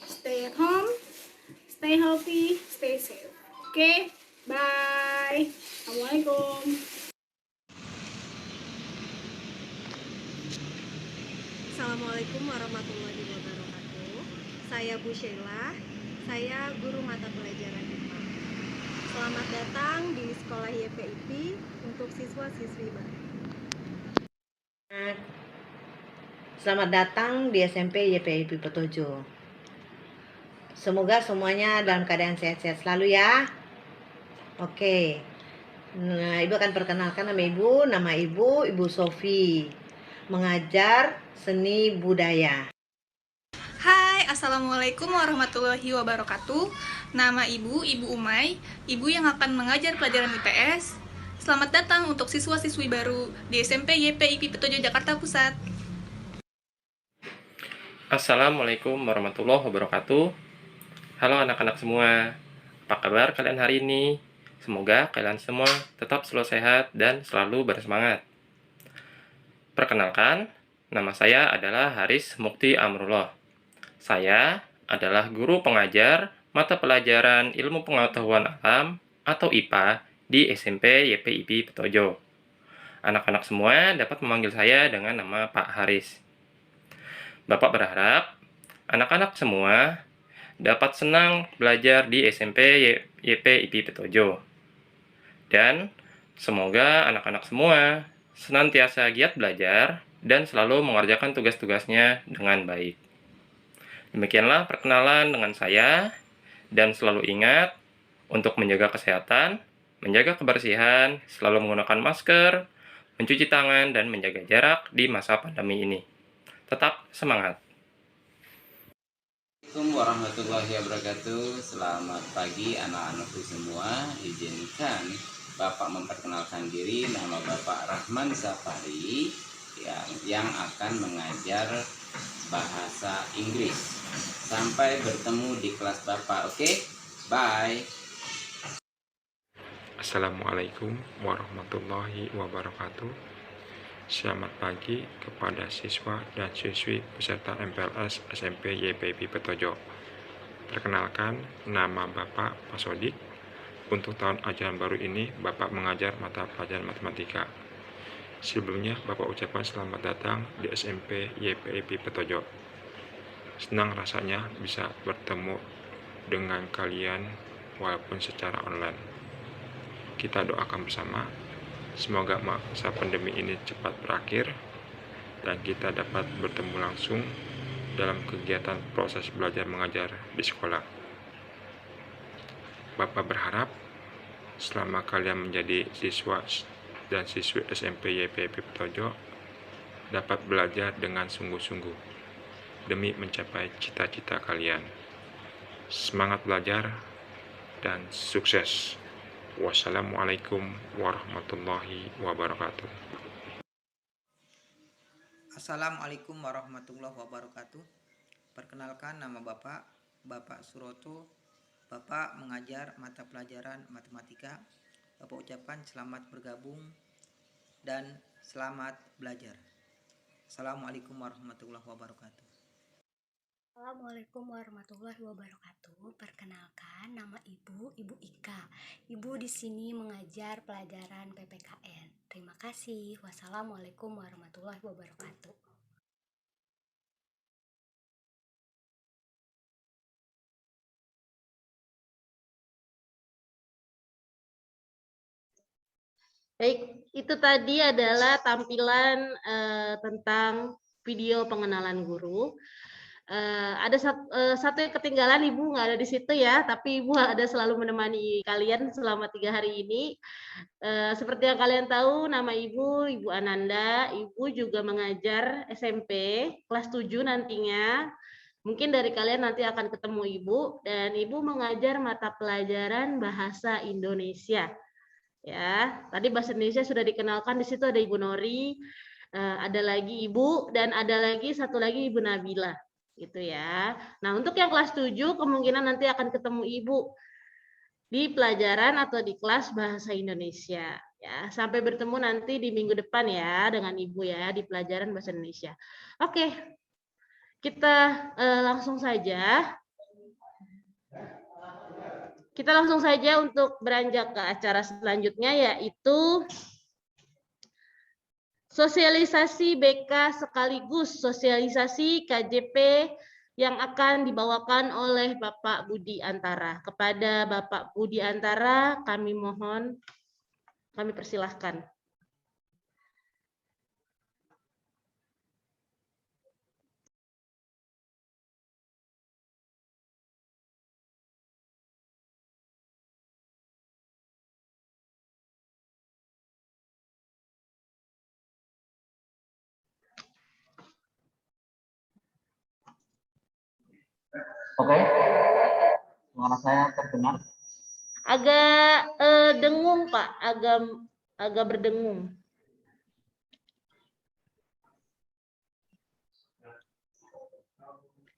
stay healthy, stay safe. Okay, bye. Assalamualaikum. Assalamualaikum warahmatullahi wabarakatuh. Saya Bu Sheila, saya guru mata pelajaran IPA. Selamat datang di sekolah YPIP untuk siswa-siswi baru. Selamat datang di SMP YPIP Petojo. Semoga semuanya dalam keadaan sehat-sehat selalu ya. Oke. Nah, Ibu akan perkenalkan nama Ibu. Nama Ibu Sofi. Mengajar seni budaya. Hai, Assalamualaikum warahmatullahi wabarakatuh. Nama Ibu Umay, Ibu yang akan mengajar pelajaran IPS. Selamat datang untuk siswa-siswi baru di SMP YPIP Petojo Jakarta Pusat. Assalamualaikum warahmatullahi wabarakatuh. Halo anak-anak semua, apa kabar kalian hari ini? Semoga kalian semua tetap selalu sehat dan selalu bersemangat. Perkenalkan, nama saya adalah Haris Mukti Amrullah. Saya adalah guru pengajar mata pelajaran Ilmu Pengetahuan Alam atau IPA di SMP YPIP Petojo. Anak-anak semua dapat memanggil saya dengan nama Pak Haris. Bapak berharap anak-anak semua dapat senang belajar di SMP YPIP Petojo. Dan semoga anak-anak semua senantiasa giat belajar dan selalu mengerjakan tugas-tugasnya dengan baik. Demikianlah perkenalan dengan saya, dan selalu ingat untuk menjaga kesehatan, menjaga kebersihan, selalu menggunakan masker, mencuci tangan, dan menjaga jarak di masa pandemi ini. Tetap semangat. Assalamualaikum warahmatullahi wabarakatuh. Selamat pagi anak-anakku semua. Izinkan Bapak memperkenalkan diri. Nama Bapak Rahman Zafari yang akan mengajar bahasa Inggris. Sampai bertemu di kelas Bapak. Oke? Bye. Assalamualaikum warahmatullahi wabarakatuh. Selamat pagi kepada siswa dan siswi peserta MPLS SMP YPIP Petojo. Perkenalkan, nama Bapak Pak Sodik. Untuk tahun ajaran baru ini, Bapak mengajar mata pelajaran matematika. Sebelumnya, Bapak ucapkan selamat datang di SMP YPIP Petojo. Senang rasanya bisa bertemu dengan kalian walaupun secara online. Kita doakan bersama, semoga masa pandemi ini cepat berakhir dan kita dapat bertemu langsung dalam kegiatan proses belajar mengajar di sekolah. Bapak berharap selama kalian menjadi siswa dan siswi SMP YPIP Petojo dapat belajar dengan sungguh-sungguh demi mencapai cita-cita kalian. Semangat belajar dan sukses. Wassalamualaikum warahmatullahi wabarakatuh. Assalamualaikum warahmatullahi wabarakatuh. Perkenalkan, nama Bapak Suroto. Bapak mengajar mata pelajaran matematika. Bapak ucapkan selamat bergabung dan selamat belajar. Assalamualaikum warahmatullahi wabarakatuh. Assalamualaikum warahmatullahi wabarakatuh. Perkenalkan, nama Ibu Ika. Ibu di sini mengajar pelajaran PPKN. Terima kasih. Wassalamualaikum warahmatullahi wabarakatuh. Baik, itu tadi adalah tampilan tentang video pengenalan guru. Ada satu yang ketinggalan, Ibu nggak ada di situ ya, tapi Ibu ada selalu menemani kalian selama 3 hari ini. Seperti yang kalian tahu, nama Ibu Ananda. Ibu juga mengajar SMP kelas 7 nantinya. Mungkin dari kalian nanti akan ketemu Ibu, dan Ibu mengajar mata pelajaran bahasa Indonesia. Ya, tadi bahasa Indonesia sudah dikenalkan, di situ ada Ibu Nori, ada lagi Ibu, dan ada lagi satu lagi Ibu Nabila, gitu ya. Nah, untuk yang kelas 7 kemungkinan nanti akan ketemu Ibu di pelajaran atau di kelas bahasa Indonesia. Ya, sampai bertemu nanti di minggu depan ya dengan Ibu ya di pelajaran bahasa Indonesia. Oke, kita langsung saja. Kita langsung saja untuk beranjak ke acara selanjutnya, yaitu sosialisasi BK sekaligus sosialisasi KJP yang akan dibawakan oleh Bapak Budi Antara. Kepada Bapak Budi Antara, kami mohon, kami persilahkan. Oke, suara saya terdengar? Agak dengung, Pak, agak berdengung.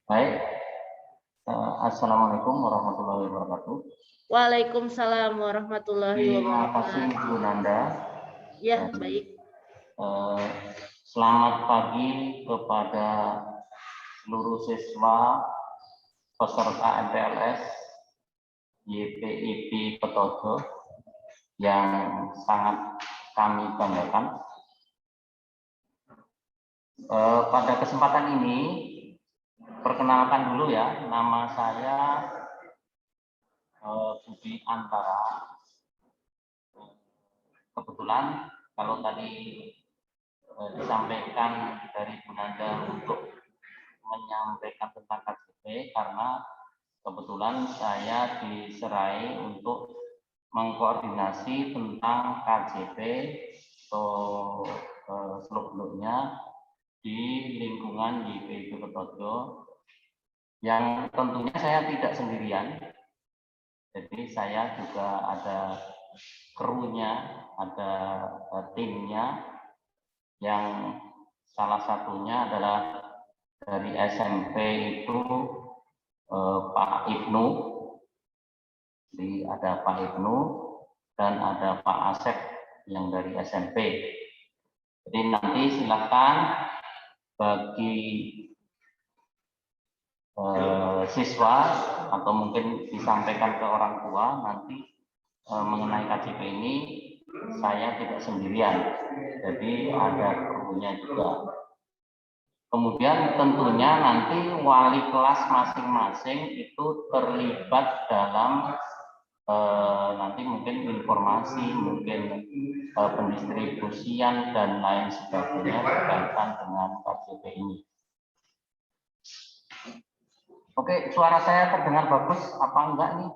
Baik, Assalamualaikum warahmatullahi wabarakatuh. Waalaikumsalam warahmatullahi Terima wabarakatuh. kasih Bu Nanda. Ya, baik. Selamat pagi kepada seluruh siswa peserta MPLS YPIP Petojo yang sangat kami banggakan. Pada kesempatan ini, perkenalkan dulu ya, nama saya Budi Antara. Kebetulan kalau tadi disampaikan dari Bu Nanda untuk menyampaikan tentang KJP, karena kebetulan saya diserai untuk mengkoordinasi tentang KJP atau seluk-beluknya di lingkungan YPIP Petojo, yang tentunya saya tidak sendirian. Jadi saya juga ada krunya, ada timnya, yang salah satunya adalah dari SMP itu Pak Ibnu, jadi ada Pak Ibnu dan ada Pak Asep yang dari SMP. Jadi nanti silakan bagi siswa atau mungkin disampaikan ke orang tua nanti mengenai KJP ini saya tidak sendirian, jadi ada krunya juga. Kemudian tentunya nanti wali kelas masing-masing itu terlibat dalam nanti mungkin informasi, mungkin pendistribusian dan lain sebagainya berkaitan dengan KJP ini. Oke, suara saya terdengar bagus apa enggak nih?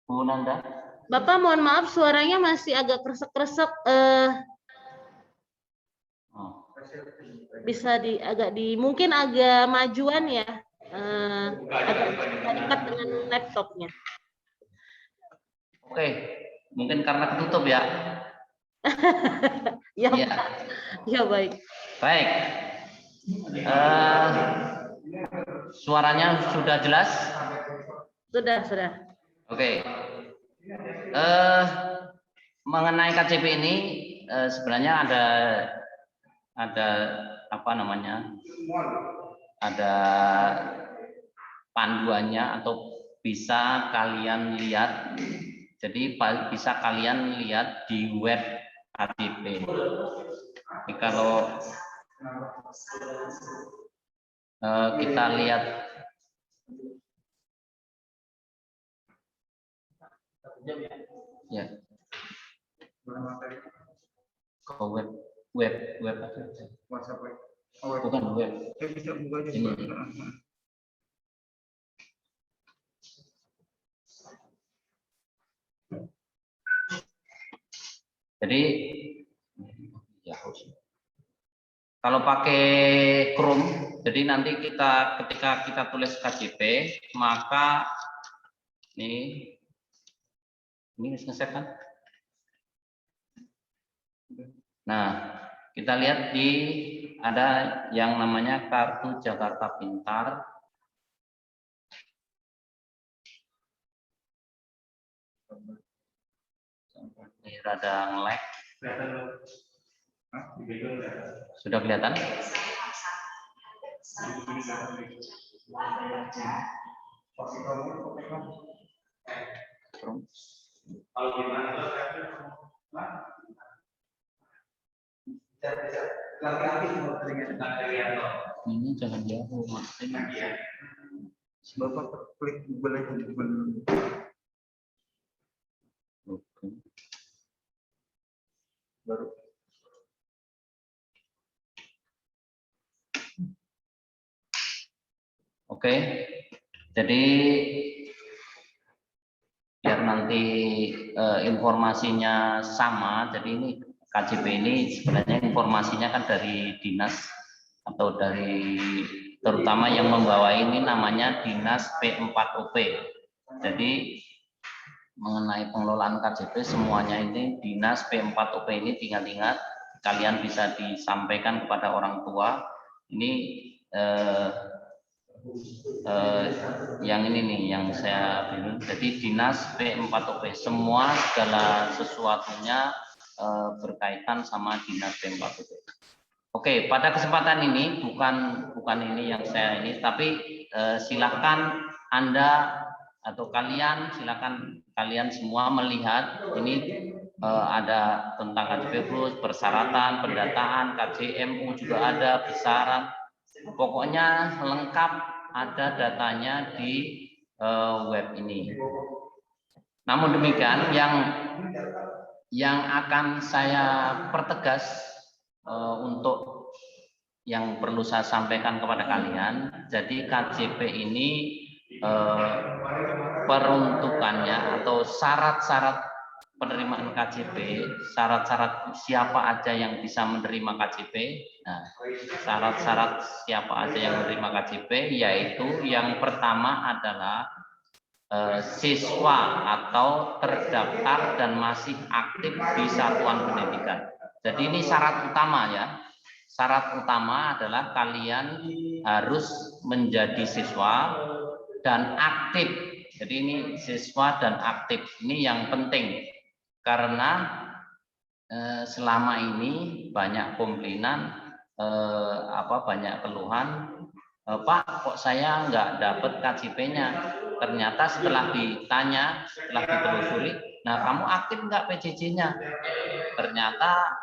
Bu Nanda? Bapak mohon maaf suaranya masih agak kresek-kresek. Bisa mungkin agak majuan ya. Agak dekat dengan laptopnya. Oke, mungkin karena ketutup ya. Ya, ya. Ya baik. Baik. Suaranya sudah jelas? Sudah. Oke. Mengenai KJP ini sebenarnya ada apa namanya? Ada panduannya atau bisa kalian lihat. Jadi bisa kalian lihat di web KJP. Jadi kalau kita lihat ya ke web bukan web ini. Jadi ya kalau pakai Chrome, jadi nanti ketika kita tulis KJP, maka ini nge-save kan? Nah, kita lihat ada yang namanya Kartu Jakarta Pintar. Ini rada nge-lag. Sudah kelihatan? Ini jangan jauh, maksudnya. Bapak klik Google aja Google. Oke. Baru. Oke. Jadi biar nanti informasinya sama. Jadi ini KJP ini sebenarnya informasinya kan dari dinas atau dari terutama yang membawa ini namanya Dinas P4OP. Jadi mengenai pengelolaan KJP semuanya ini Dinas P4OP ini tinggal ingat kalian bisa disampaikan kepada orang tua. Ini yang ini nih yang saya bilang. Jadi Dinas P4OP semua segala sesuatunya berkaitan sama Dinas P4OP. Oke, pada kesempatan ini bukan ini yang saya ini, tapi silakan Anda atau silakan kalian semua melihat ini ada tentang KJP Plus, persyaratan, pendataan, KJMU juga ada, besaran. Pokoknya lengkap ada datanya di web ini. Namun demikian yang akan saya pertegas untuk yang perlu saya sampaikan kepada kalian, jadi KJP ini peruntukannya atau syarat-syarat penerimaan KJP, syarat-syarat siapa aja yang bisa menerima KJP. Nah, syarat-syarat siapa aja yang menerima KJP yaitu yang pertama adalah siswa atau terdaftar dan masih aktif di satuan pendidikan. Jadi ini syarat utama ya. Syarat utama adalah kalian harus menjadi siswa dan aktif. Jadi ini siswa dan aktif. Ini yang penting. Karena selama ini banyak komplainan banyak keluhan, Pak, kok saya nggak dapat KJP-nya? Ternyata setelah ditanya, setelah ditelusuri, nah kamu aktif nggak PJJ-nya? Ternyata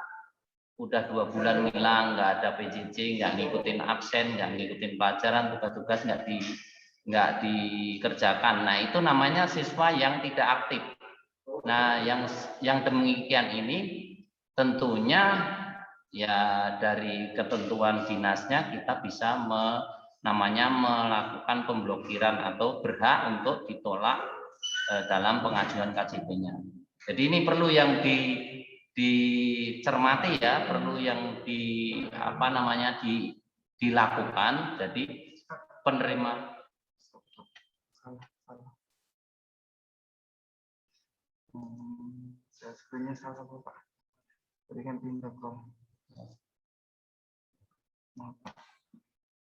udah 2 bulan hilang, nggak ada PJJ, nggak ngikutin absen, nggak ngikutin pelajaran, tugas-tugas nggak dikerjakan. Nah itu namanya siswa yang tidak aktif. Nah yang demikian ini tentunya ya dari ketentuan dinasnya kita bisa melakukan pemblokiran atau berhak untuk ditolak dalam pengajuan KJP-nya. Jadi ini perlu yang dicermati ya, perlu yang dilakukan. Jadi penerima screen-nya salah Pak. Tadi kan pindah Bro.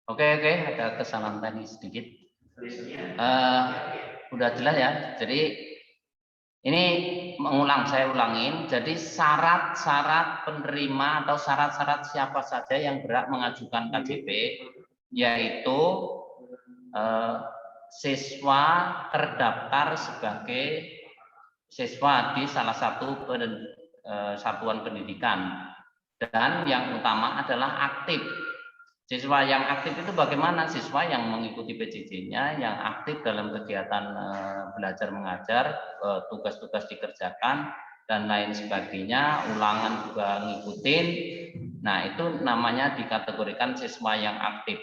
Oke, ada kesalahan teknis sedikit. Udah jelas ya. Jadi ini saya ulangin. Jadi syarat-syarat penerima atau syarat-syarat siapa saja yang berhak mengajukan KJP yaitu siswa terdaftar sebagai siswa di salah satu satuan pendidikan, dan yang utama adalah aktif. Siswa yang aktif itu bagaimana? Siswa yang mengikuti PJJ-nya, yang aktif dalam kegiatan belajar mengajar, tugas-tugas dikerjakan dan lain sebagainya, ulangan juga ngikutin. Nah, itu namanya dikategorikan siswa yang aktif.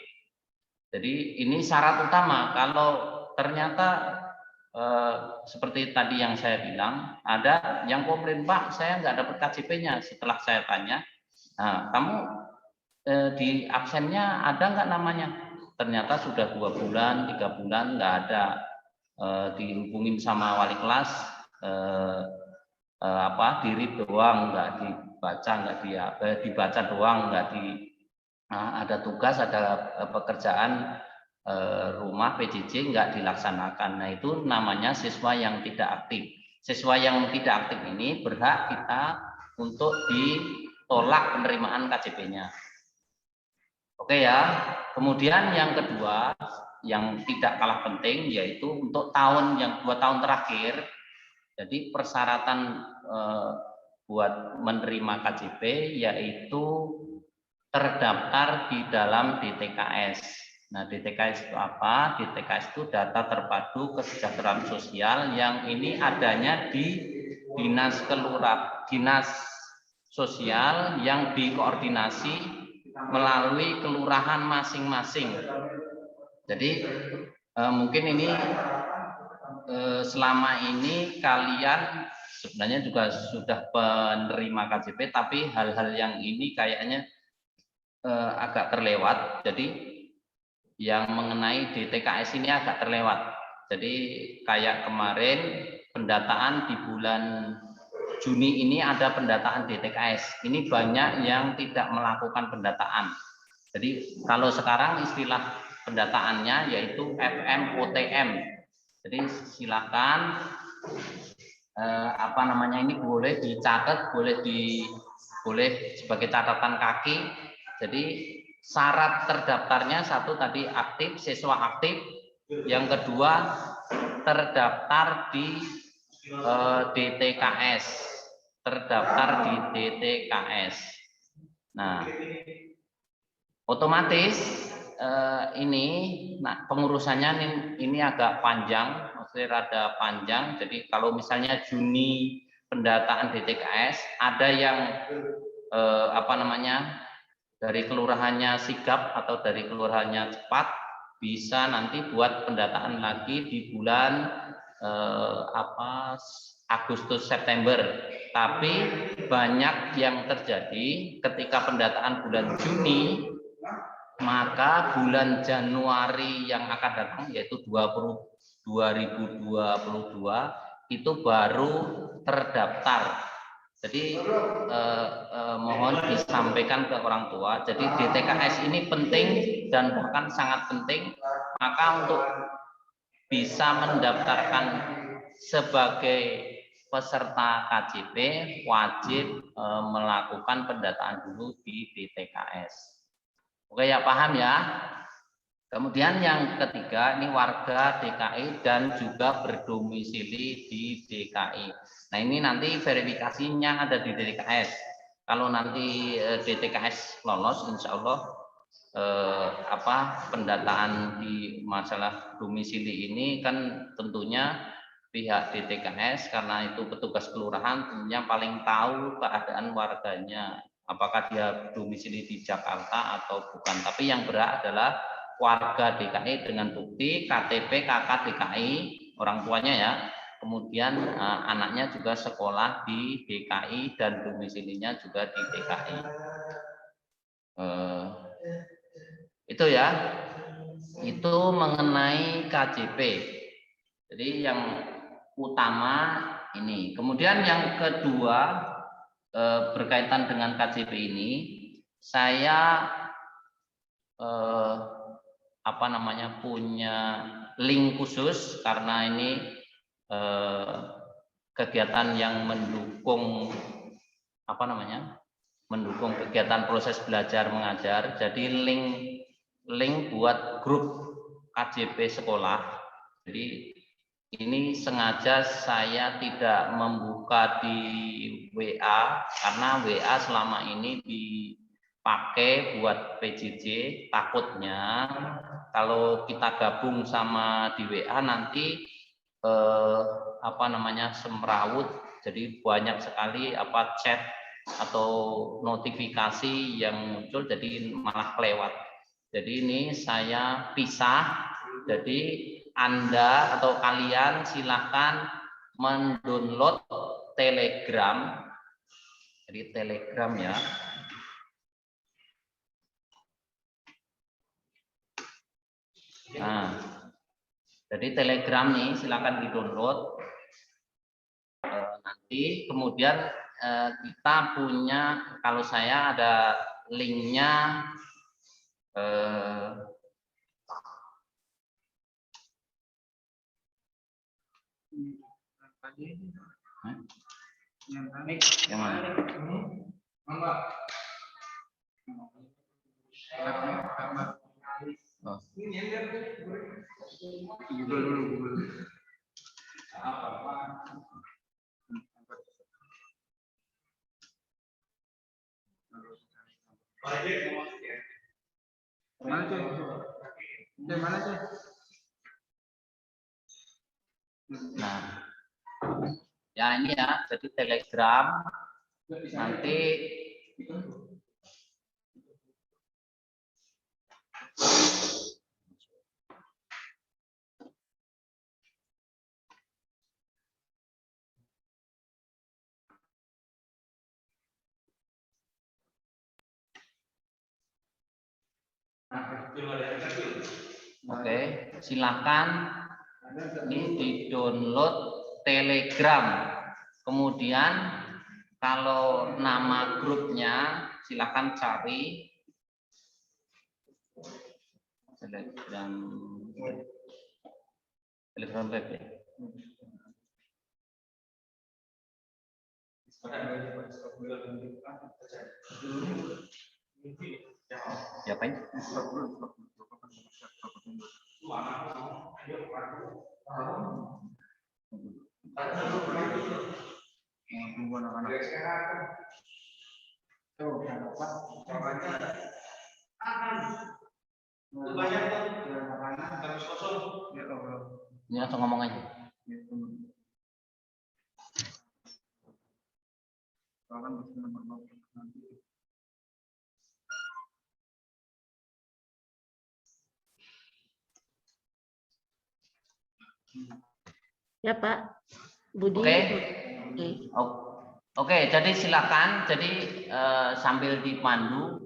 Jadi ini syarat utama. Kalau ternyata seperti tadi yang saya bilang, ada yang komplain, Pak, saya nggak dapat KJP-nya. Setelah saya tanya, nah, kamu di absennya ada nggak namanya? Ternyata sudah 2 bulan, 3 bulan nggak ada. Dihubungin sama wali kelas, di-read doang, nggak dibaca, dibaca doang, nggak ada tugas, ada pekerjaan rumah PJJ nggak dilaksanakan. Nah itu namanya siswa yang tidak aktif. Siswa yang tidak aktif ini berhak kita untuk ditolak penerimaan KJP-nya. Oke ya. Kemudian yang kedua yang tidak kalah penting yaitu untuk 2 tahun terakhir. Jadi persyaratan buat menerima KJP yaitu terdaftar di dalam DTKS. Nah, DTKS itu apa? DTKS itu data terpadu kesejahteraan sosial yang ini adanya di dinas sosial yang dikoordinasi melalui kelurahan masing-masing. Jadi mungkin ini selama ini kalian sebenarnya juga sudah penerima KJP, tapi hal-hal yang ini kayaknya agak terlewat. Jadi yang mengenai DTKS ini agak terlewat. Jadi kayak kemarin pendataan di bulan Juni ini ada pendataan DTKS. Ini banyak yang tidak melakukan pendataan. Jadi kalau sekarang istilah pendataannya yaitu FMOTM. Jadi silakan ini boleh dicatat, boleh sebagai catatan kaki. Jadi syarat terdaftarnya satu tadi aktif, siswa aktif. Yang kedua terdaftar di DTKS, terdaftar di DTKS. Nah, otomatis pengurusannya ini agak panjang, maksudnya rada panjang. Jadi kalau misalnya Juni pendataan DTKS, ada yang dari kelurahannya sigap atau dari kelurahannya cepat, bisa nanti buat pendataan lagi di bulan Agustus September. Tapi banyak yang terjadi ketika pendataan bulan Juni, maka bulan Januari yang akan datang yaitu 2022 itu baru terdaftar. Jadi mohon disampaikan ke orang tua. Jadi DTKS ini penting dan bahkan sangat penting. Maka untuk bisa mendaftarkan sebagai peserta KJP wajib melakukan pendataan dulu di DTKS. Oke ya, paham ya. Kemudian yang ketiga ini warga DKI dan juga berdomisili di DKI. Nah ini nanti verifikasinya ada di DTKS. Kalau nanti DTKS lolos, insya Allah pendataan di masalah domisili ini kan tentunya pihak DTKS karena itu petugas kelurahan tentunya paling tahu keadaan warganya. Apakah dia domisili di Jakarta atau bukan. Tapi yang berhak adalah warga DKI dengan bukti KTP KK DKI orang tuanya ya, kemudian anaknya juga sekolah di DKI dan domisilinya juga di DKI. Itu ya, itu mengenai KJP. Jadi yang utama ini. Kemudian yang kedua berkaitan dengan KJP ini, saya punya link khusus karena ini kegiatan yang mendukung mendukung kegiatan proses belajar mengajar. Jadi link buat grup KJP sekolah. Jadi ini sengaja saya tidak membuka di WA karena WA selama ini dipakai buat PJJ. Takutnya kalau kita gabung sama di WA nanti semrawut, jadi banyak sekali chat atau notifikasi yang muncul, jadi malah kelewat. Jadi ini saya pisah. Jadi Anda atau kalian silakan mendownload Telegram. Jadi Telegram ya. Nah, jadi Telegram nih silakan di-download. Nanti kemudian kita punya, kalau saya ada linknya yang mana? Nah, ya ini ya, jadi Telegram nanti oke, silakan ini di-download Telegram. Kemudian kalau nama grupnya silakan cari Telegram web ya. Siapain? Ini langsung ngomong aja. Ya Pak Budi. Oke, jadi silakan. Jadi sambil dipandu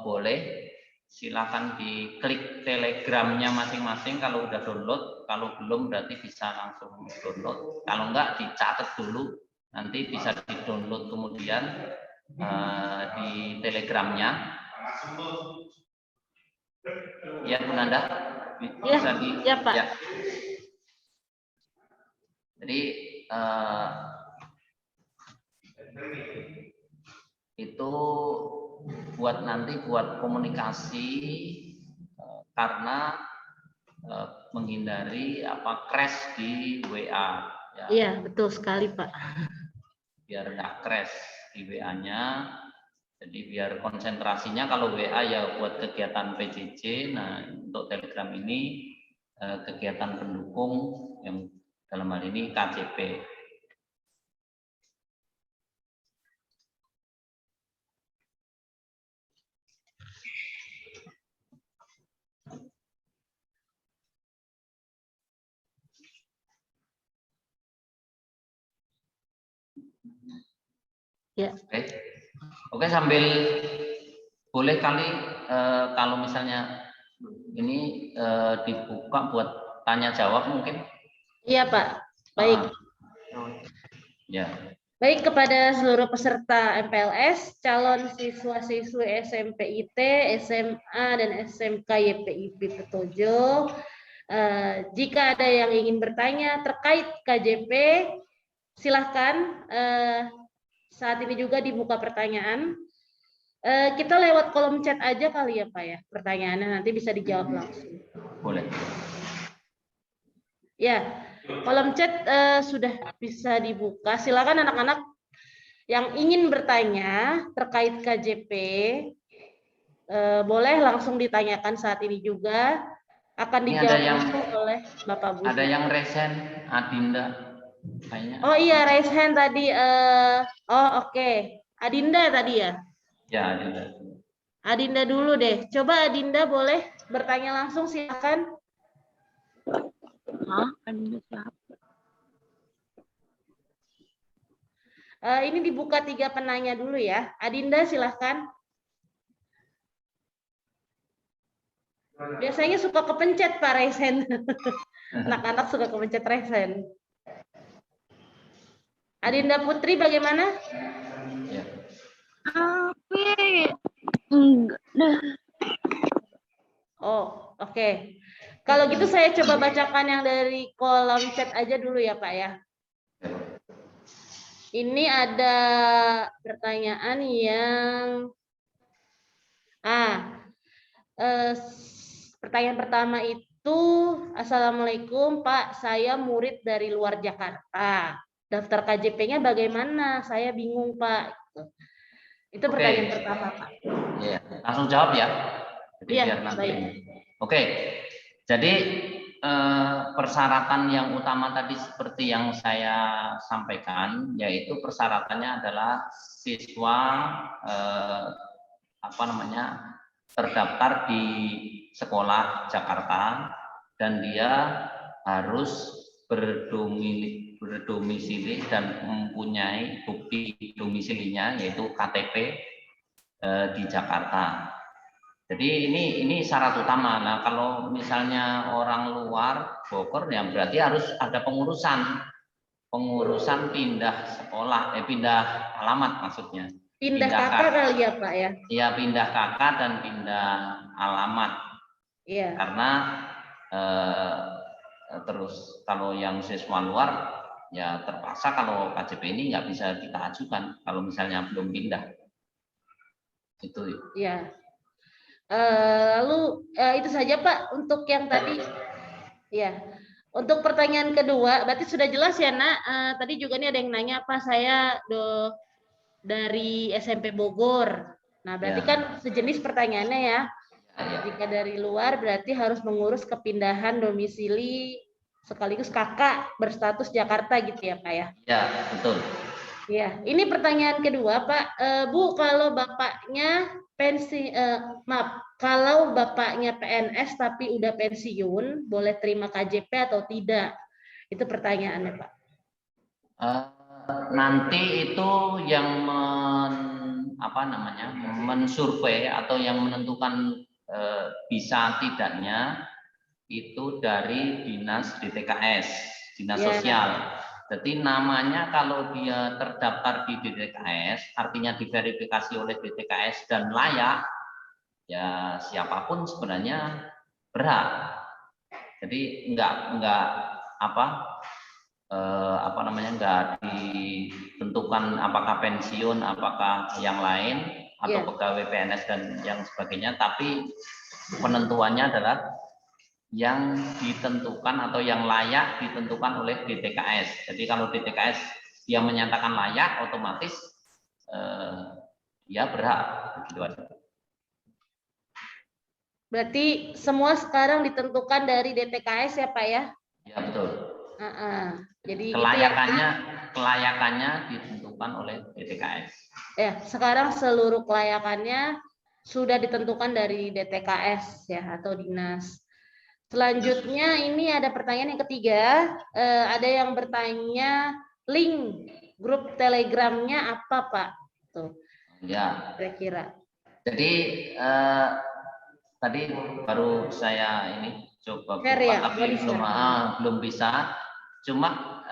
boleh. Silakan diklik Telegramnya masing-masing kalau udah download. Kalau belum berarti bisa langsung download. Kalau enggak dicatat dulu, nanti bisa di-download kemudian di Telegramnya. Ya Bu Nanda, bisa ya Pak. Ya. Jadi itu buat nanti buat komunikasi karena menghindari crash di WA. Ya. Iya, betul sekali, Pak. Biar nggak crash di WA-nya. Jadi biar konsentrasinya kalau WA ya buat kegiatan PJJ. Nah, untuk Telegram ini kegiatan pendukung yang dalam hal ini KJP. Ya. Oke, sambil boleh kali kalau misalnya ini dibuka buat tanya jawab mungkin. Iya, Pak. Baik. Ya. Baik, kepada seluruh peserta MPLS, calon siswa-siswi SMP IT, SMA, dan SMK YPIP Petojo, jika ada yang ingin bertanya terkait KJP, silahkan. Saat ini juga dibuka pertanyaan. Kita lewat kolom chat aja kali ya, Pak ya, pertanyaannya nanti bisa dijawab langsung. Boleh. Ya, kolom chat sudah bisa dibuka. Silakan anak-anak yang ingin bertanya terkait KJP, boleh langsung ditanyakan saat ini juga. Akan dijawab langsung oleh Bapak Bu. Ada yang resen, Adinda. Kayaknya. Oh iya, raise hand tadi. Oke. Adinda tadi ya? Ya, Adinda. Adinda dulu deh. Coba Adinda boleh bertanya langsung, silakan. Adinda siapa? Ini dibuka 3 penanya dulu ya. Adinda silahkan. Biasanya suka kepencet Pak raise hand. Anak-anak suka kepencet raise hand. Adinda Putri bagaimana? Ya. Oh, oke. Kalau gitu saya coba bacakan yang dari kolom chat aja dulu ya, Pak ya. Ini ada pertanyaan yang pertanyaan pertama itu, Assalamualaikum Pak, saya murid dari luar Jakarta. Daftar KJP-nya bagaimana? Saya bingung, Pak. Itu pertanyaan pertama, Pak. Ya, langsung jawab ya. Jadi ya, biar nanti. baik. Oke. Jadi persyaratan yang utama tadi seperti yang saya sampaikan, yaitu persyaratannya adalah siswa terdaftar di sekolah Jakarta dan dia harus berdomisili dan mempunyai bukti domisilinya yaitu KTP di Jakarta. Jadi ini syarat utama. Nah, kalau misalnya orang luar Bogor ya berarti harus ada pengurusan pindah sekolah, pindah alamat maksudnya. Pindah kakak kali ya, Pak ya? Iya, pindah kakak dan pindah alamat. Iya. Karena terus kalau yang siswa luar ya terpaksa kalau KJP ini nggak bisa kita ajukan kalau misalnya belum pindah. Itu. Iya. Lalu itu saja Pak untuk yang tadi. Ya. Untuk pertanyaan kedua, berarti sudah jelas ya Nak. Tadi juga nih ada yang nanya apa saya dari SMP Bogor. Nah berarti kan sejenis pertanyaannya ya. Jika dari luar berarti harus mengurus kepindahan domisili sekaligus kakak berstatus Jakarta gitu ya Pak ya? Ya, betul. Ya, ini pertanyaan kedua Pak. Bu, kalau bapaknya kalau bapaknya PNS tapi udah pensiun, boleh terima KJP atau tidak? Itu pertanyaannya Pak. Nanti itu yang mensurvei atau yang menentukan bisa tidaknya itu dari dinas DTKS, dinas sosial. Jadi namanya kalau dia terdaftar di DTKS, artinya diverifikasi oleh DTKS dan layak, ya siapapun sebenarnya berhak. Jadi nggak ditentukan apakah pensiun, apakah yang lain. atau pegawai PNS dan yang sebagainya, tapi penentuannya adalah yang ditentukan atau yang layak ditentukan oleh DTKS. Jadi kalau DTKS dia menyatakan layak, otomatis dia berhak, begitu aja. Berarti semua sekarang ditentukan dari DTKS ya Pak ya? Ya betul. Jadi kelayakannya ditentukan oleh DTKS. Ya, sekarang seluruh kelayakannya sudah ditentukan dari DTKS ya atau dinas. Selanjutnya ini ada pertanyaan yang ketiga, ada yang bertanya link grup Telegramnya apa Pak? Tuh. Ya. Kira-kira. Jadi tadi baru saya ini coba buka, ya, tapi belum bisa. Cuma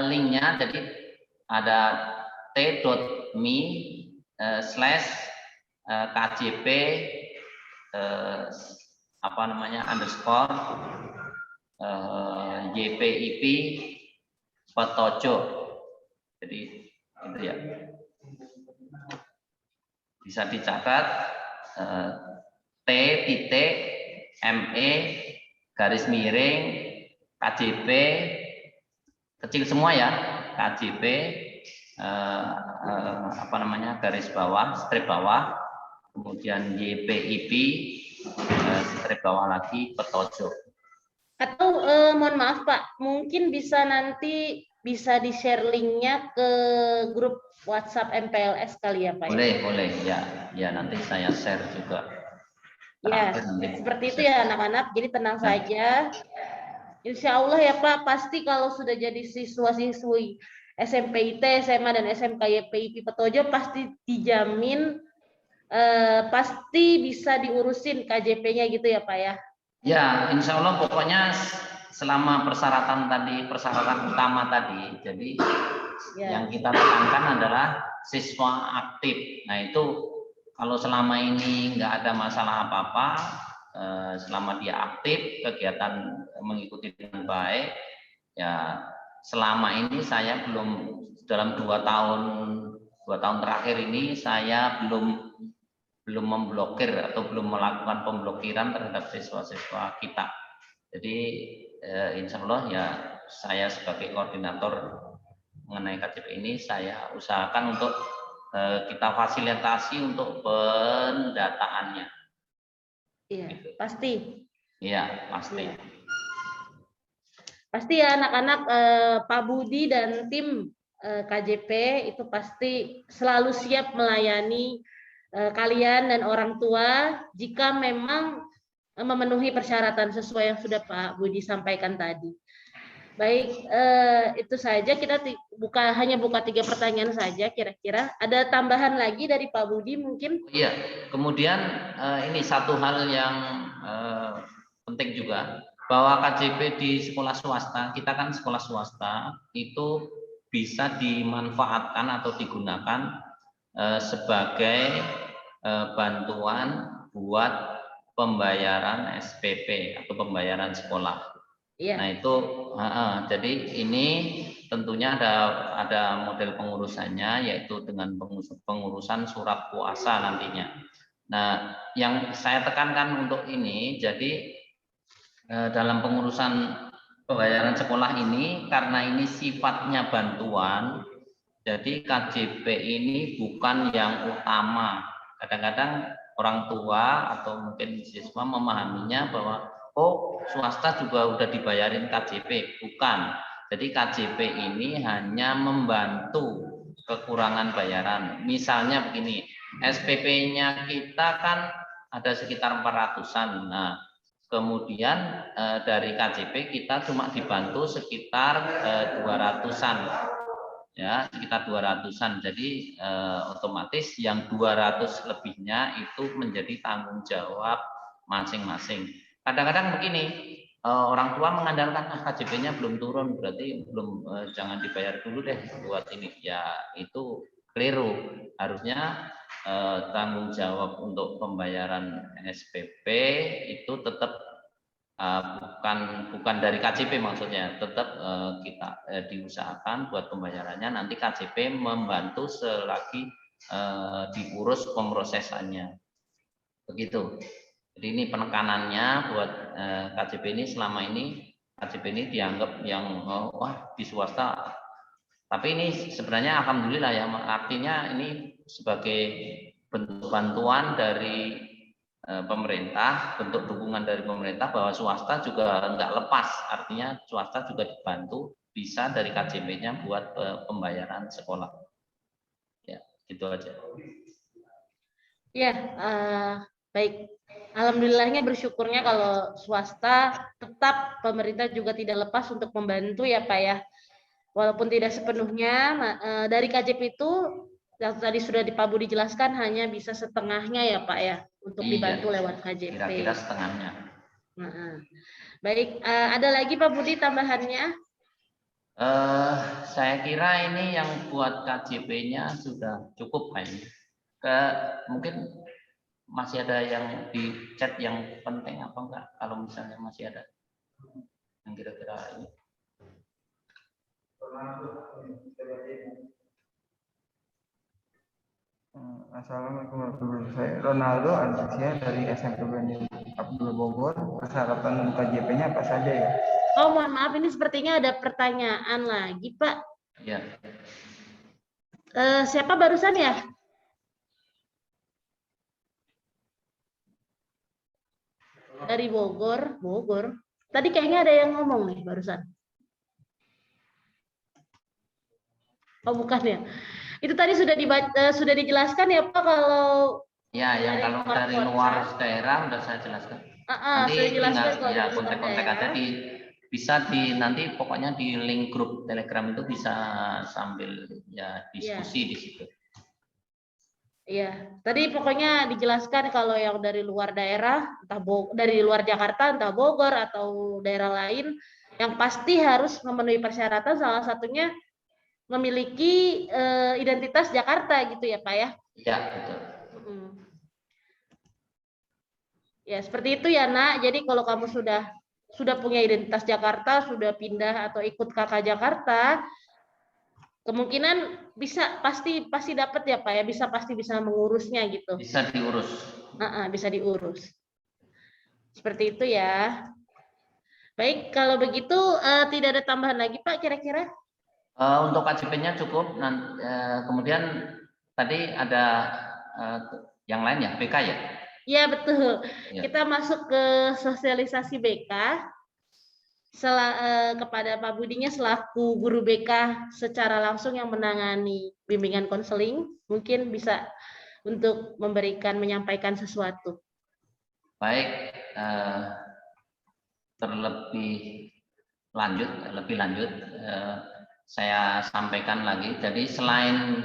linknya jadi ada t.me/kjp underscore YPIP Petojo. Jadi itu ya. Bisa dicatat t.me/KJP kecil semua ya, KJP garis bawah, strip bawah, kemudian YPIP strip bawah lagi Petojo. Atau mohon maaf Pak, mungkin bisa nanti bisa di-share linknya ke grup WhatsApp MPLS kali ya Pak? Boleh ya nanti saya share juga. Ya, seperti itu ya anak-anak, jadi tenang saja. Insya Allah ya Pak, pasti kalau sudah jadi siswa-siswi SMP IT, SMA, dan SMK YPIP Petojo pasti dijamin, pasti bisa diurusin KJP-nya gitu ya Pak ya? Ya, insya Allah pokoknya selama persyaratan utama tadi, jadi yang kita tekankan adalah siswa aktif. Nah itu kalau selama ini nggak ada masalah apa-apa, selama dia aktif, kegiatan mengikuti dengan baik, ya selama ini saya belum, dalam 2 tahun terakhir ini saya belum memblokir atau belum melakukan pemblokiran terhadap siswa-siswa kita. Jadi insya Allah ya saya sebagai koordinator mengenai KJP ini saya usahakan untuk kita fasilitasi untuk pendataannya. Iya, pasti. Iya, pasti. Pasti ya anak-anak, Pak Budi dan tim KJP itu pasti selalu siap melayani kalian dan orang tua jika memang memenuhi persyaratan sesuai yang sudah Pak Budi sampaikan tadi. Baik, itu saja kita hanya buka 3 pertanyaan saja kira-kira. Ada tambahan lagi dari Pak Budi mungkin? Iya, kemudian ini satu hal yang penting juga, bahwa KJP di sekolah swasta, kita kan sekolah swasta, itu bisa dimanfaatkan atau digunakan sebagai bantuan buat pembayaran SPP atau pembayaran sekolah. Nah itu, jadi ini tentunya ada model pengurusannya, yaitu dengan pengurusan surat kuasa nantinya. Nah, yang saya tekankan untuk ini, jadi dalam pengurusan pembayaran sekolah ini, karena ini sifatnya bantuan, jadi KJP ini bukan yang utama. Kadang-kadang orang tua atau mungkin siswa memahaminya bahwa swasta juga udah dibayarin KJP, bukan. Jadi KJP ini hanya membantu kekurangan bayaran. Misalnya begini, SPP-nya kita kan ada sekitar 400-an. Nah, kemudian dari KJP kita cuma dibantu sekitar 200-an. Ya, sekitar 200-an. Jadi otomatis yang 200 lebihnya itu menjadi tanggung jawab masing-masing. Kadang-kadang begini, orang tua mengandalkan KJP-nya belum turun, berarti jangan dibayar dulu deh buat ini. Ya itu keliru. Harusnya tanggung jawab untuk pembayaran SPP itu tetap bukan dari KJP maksudnya, tetap kita diusahakan buat pembayarannya. Nanti KJP membantu selagi diurus pemrosesannya. Begitu. Jadi ini penekanannya buat KJP ini selama ini KJP ini dianggap yang wah di swasta. Tapi ini sebenarnya alhamdulillah ya, artinya ini sebagai bentuk bantuan dari pemerintah, bentuk dukungan dari pemerintah bahwa swasta juga enggak lepas, artinya swasta juga dibantu bisa dari KJP-nya buat pembayaran sekolah. Ya, gitu aja. Ya, baik. Alhamdulillahnya bersyukurnya kalau swasta tetap pemerintah juga tidak lepas untuk membantu ya Pak ya. Walaupun tidak sepenuhnya dari KJP itu yang tadi sudah Pak Budi dijelaskan hanya bisa setengahnya ya Pak ya untuk dibantu lewat KJP. Kira-kira setengahnya. Baik, ada lagi Pak Budi tambahannya? Saya kira ini yang buat KJP-nya sudah cukup kayaknya. Mungkin masih ada yang di chat yang penting apa enggak? Kalau misalnya masih ada yang kira-kira ini. Assalamualaikum warahmatullahi wabarakatuh. Saya Ronaldo Antasia dari SMP Abdul Bogor. Persyaratan KJP-nya apa saja ya? Oh, mohon maaf, ini sepertinya ada pertanyaan lagi, Pak. Ya. Siapa barusan ya? Dari Bogor. Tadi kayaknya ada yang ngomong nih barusan. Oh, bukan ya? Itu tadi sudah dijelaskan ya Pak kalau ya, yang kalau dari luar daerah sudah saya jelaskan. Nanti tinggal ya kontak-kontak aja bisa nanti pokoknya di link grup Telegram itu bisa sambil ya diskusi di situ. Iya, tadi pokoknya dijelaskan kalau yang dari luar daerah, entah dari luar Jakarta, entah Bogor atau daerah lain, yang pasti harus memenuhi persyaratan, salah satunya memiliki identitas Jakarta gitu ya Pak ya? Iya, betul. Ya seperti itu ya Nak. Jadi kalau kamu sudah punya identitas Jakarta, sudah pindah atau ikut KK Jakarta, kemungkinan pasti dapat ya Pak ya, pasti bisa mengurusnya gitu. Bisa diurus. Bisa diurus. Seperti itu ya. Baik, kalau begitu tidak ada tambahan lagi Pak kira-kira? Untuk KJP-nya cukup. Kemudian tadi ada yang lain ya, BK ya? Iya betul. Ya. Kita masuk ke sosialisasi BK. Kepada Pak Budinya selaku guru BK secara langsung yang menangani bimbingan konseling, mungkin bisa untuk menyampaikan sesuatu. Baik, lebih lanjut, saya sampaikan lagi. Jadi selain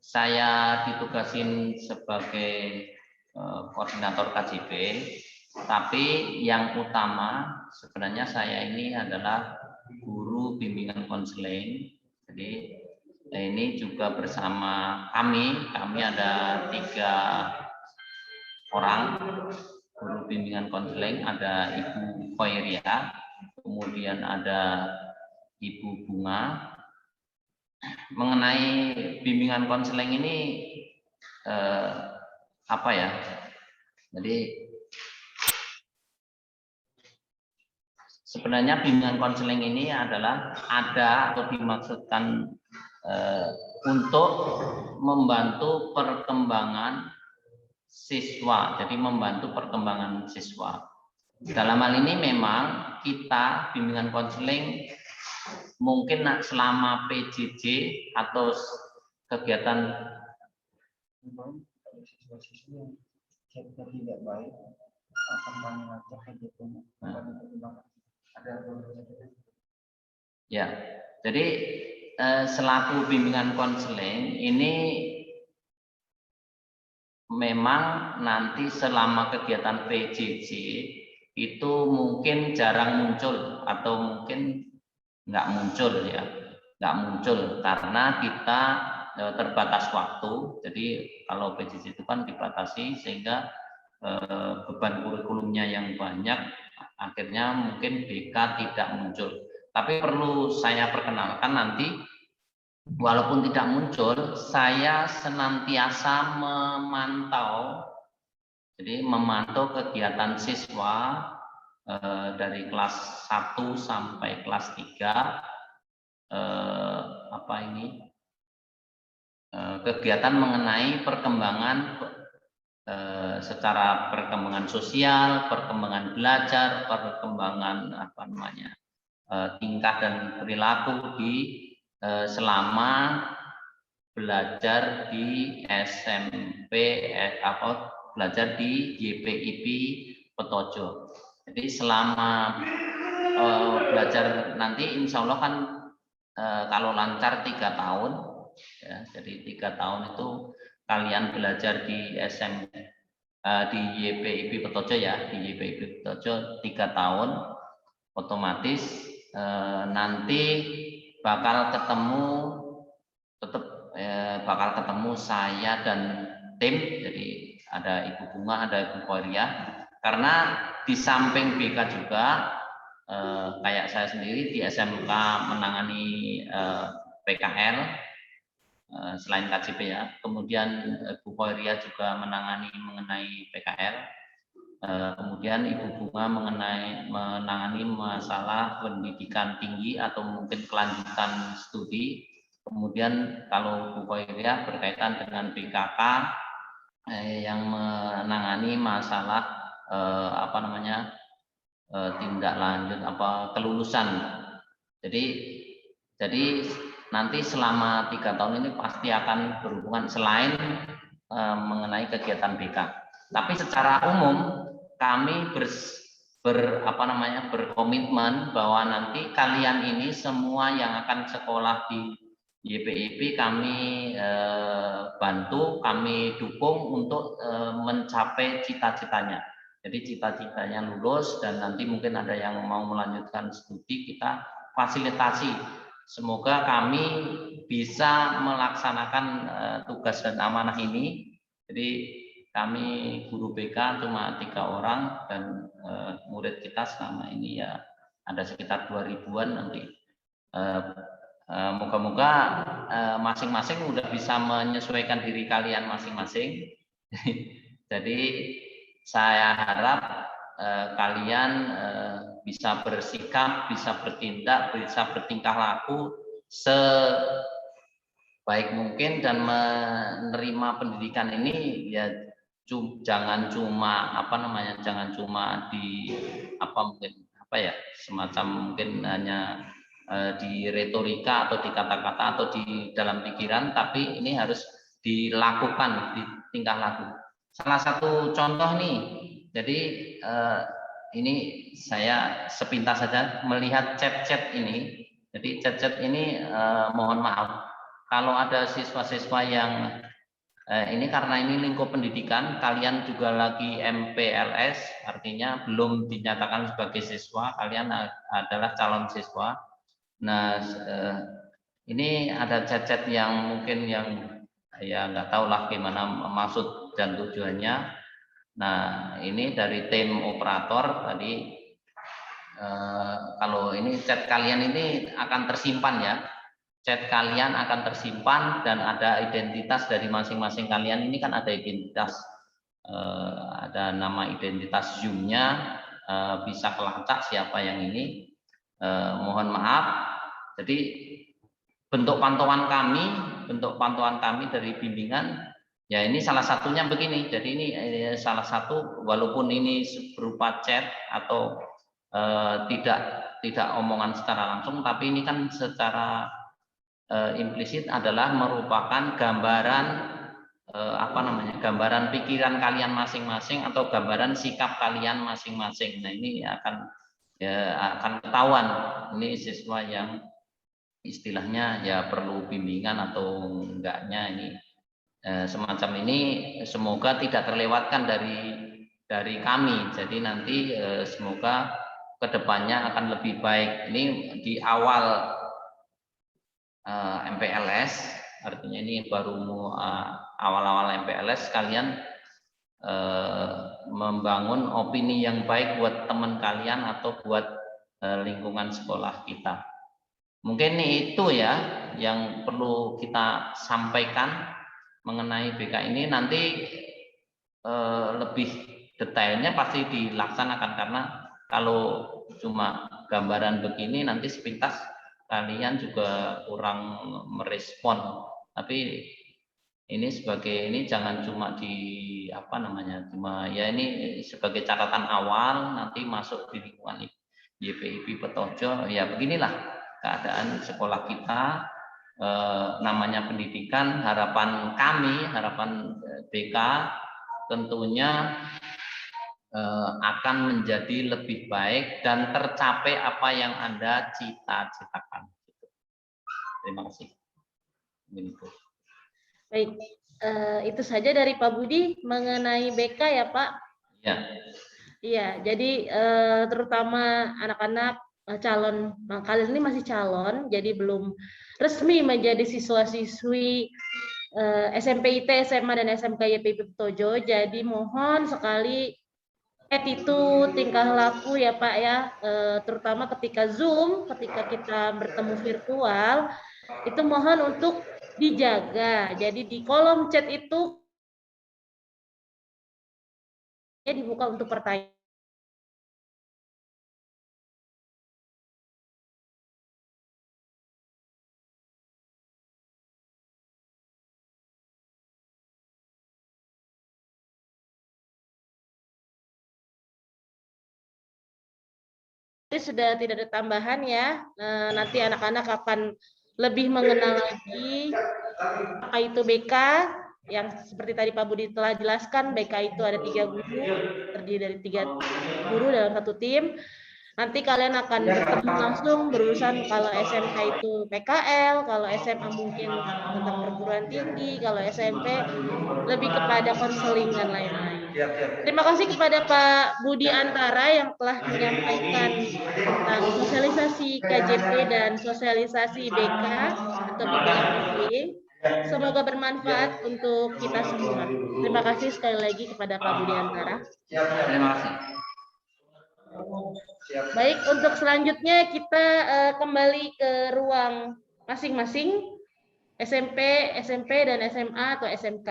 saya ditugasin sebagai koordinator KJP, tapi yang utama sebenarnya saya ini adalah guru bimbingan konseling. Jadi ini juga bersama kami ada 3 orang guru bimbingan konseling, ada Ibu Khoiria, kemudian ada Ibu Bunga. Mengenai bimbingan konseling ini apa ya? Jadi sebenarnya bimbingan konseling ini adalah ada atau dimaksudkan untuk membantu perkembangan siswa. Jadi membantu perkembangan siswa. Dalam hal ini memang kita bimbingan konseling mungkin selama PJJ atau kegiatan tidak baik akan kami ngajak KJP-nya. Ya, jadi selaku bimbingan konseling ini memang nanti selama kegiatan PJJ itu mungkin jarang muncul atau mungkin nggak muncul karena kita terbatas waktu. Jadi kalau PJJ itu kan dibatasi sehingga beban kurikulumnya yang banyak, akhirnya mungkin BK tidak muncul. Tapi perlu saya perkenalkan nanti walaupun tidak muncul, saya senantiasa memantau, jadi memantau kegiatan siswa dari kelas 1 sampai kelas 3, kegiatan mengenai perkembangan secara perkembangan sosial, perkembangan belajar, perkembangan tingkah dan perilaku selama belajar di SMP belajar di YPIP Petojo. Jadi selama belajar nanti insya Allah kan kalau lancar 3 tahun ya, jadi 3 tahun itu kalian belajar di di YPIP Petojo ya, di YPIP Petojo 3 tahun, otomatis nanti bakal ketemu saya dan tim, jadi ada Ibu Bunga, ada Ibu Korea, karena di samping BK juga kayak saya sendiri di SMK menangani PKL selain KJP ya, kemudian Bu Koiria juga menangani mengenai PKL, kemudian Ibu Bunga menangani masalah pendidikan tinggi atau mungkin kelanjutan studi, kemudian kalau Bu Koiria berkaitan dengan BKK yang menangani masalah tindak lanjut kelulusan. Jadi nanti selama 3 tahun ini pasti akan berhubungan selain mengenai kegiatan BK. Tapi secara umum kami berkomitmen bahwa nanti kalian ini semua yang akan sekolah di YPIP kami bantu, kami dukung untuk mencapai cita-citanya. Jadi cita-citanya lulus dan nanti mungkin ada yang mau melanjutkan studi, kita fasilitasi. Semoga kami bisa melaksanakan tugas dan amanah ini. Jadi kami guru BK cuma 3 orang dan murid kita selama ini ya ada sekitar 2000-an nanti. Moga-moga masing-masing udah bisa menyesuaikan diri kalian masing-masing. Jadi saya harap kalian bisa bersikap, bisa bertindak, bisa bertingkah laku sebaik mungkin dan menerima pendidikan ini ya jangan cuma di semacam mungkin hanya di retorika atau di kata-kata atau di dalam pikiran, tapi ini harus dilakukan di tingkah laku. Salah satu contoh nih, jadi ini saya sepintas saja melihat chat-chat ini. Jadi chat-chat ini mohon maaf kalau ada siswa-siswa yang ini karena ini lingkup pendidikan, kalian juga lagi MPLS, artinya belum dinyatakan sebagai siswa, kalian adalah calon siswa. Nah, ini ada chat-chat yang mungkin yang ya nggak tahu lah gimana maksud dan tujuannya. Nah, ini dari tim operator tadi. Kalau ini chat kalian ini akan tersimpan ya. Chat kalian akan tersimpan dan ada identitas dari masing-masing kalian. Ini kan ada identitas, ada nama identitas Zoom-nya, bisa kelacak siapa yang ini. Mohon maaf. Jadi bentuk pantauan kami dari bimbingan ya ini salah satunya begini. Jadi ini salah satu, walaupun ini berupa chat atau tidak omongan secara langsung, tapi ini kan secara implisit adalah merupakan gambaran gambaran pikiran kalian masing-masing atau gambaran sikap kalian masing-masing. Nah, ini akan ketahuan ini siswa yang istilahnya ya perlu bimbingan atau enggaknya ini semacam ini. Semoga tidak terlewatkan dari kami. Jadi nanti semoga kedepannya akan lebih baik. Ini di awal MPLS, artinya ini baru awal-awal MPLS, kalian membangun opini yang baik buat teman kalian atau buat lingkungan sekolah kita. Mungkin itu ya yang perlu kita sampaikan mengenai BK ini. Nanti lebih detailnya pasti dilaksanakan, karena kalau cuma gambaran begini nanti sepintas kalian juga kurang merespon. Tapi ini sebagai ini jangan cuma di apa namanya, cuma ya ini sebagai catatan awal, nanti masuk di lingkungan YPIP Petojo ya beginilah keadaan sekolah kita. Namanya pendidikan, harapan kami, harapan BK tentunya akan menjadi lebih baik dan tercapai apa yang Anda cita-citakan. Terima kasih. Baik, itu saja dari Pak Budi mengenai BK ya Pak. Ya. Iya, jadi terutama anak-anak calon, kalian ini masih calon, jadi belum resmi menjadi siswa-siswi SMP IT, SMA dan SMK YPIP Petojo. Jadi mohon sekali attitude, tingkah laku ya Pak ya, terutama ketika Zoom, ketika kita bertemu virtual, itu mohon untuk dijaga. Jadi di kolom chat itu dibuka untuk pertanyaan. Sudah tidak ada tambahan ya. Nanti anak-anak akan lebih mengenal lagi apa itu BK, yang seperti tadi Pak Budi telah jelaskan. BK itu ada 3 guru, terdiri dari 3 guru dalam satu tim. Nanti kalian akan bertemu langsung berurusan, kalau SMK itu PKL, kalau SMA mungkin tentang perguruan tinggi, kalau SMP lebih kepada konseling dan lain-lain. Terima kasih kepada Pak Budi Antara yang telah menyampaikan tentang sosialisasi KJP dan sosialisasi BK atau BKJP. Semoga bermanfaat untuk kita semua. Terima kasih sekali lagi kepada Pak Budi Antara. Terima kasih. Baik, untuk selanjutnya kita kembali ke ruang masing-masing, SMP dan SMA atau SMK.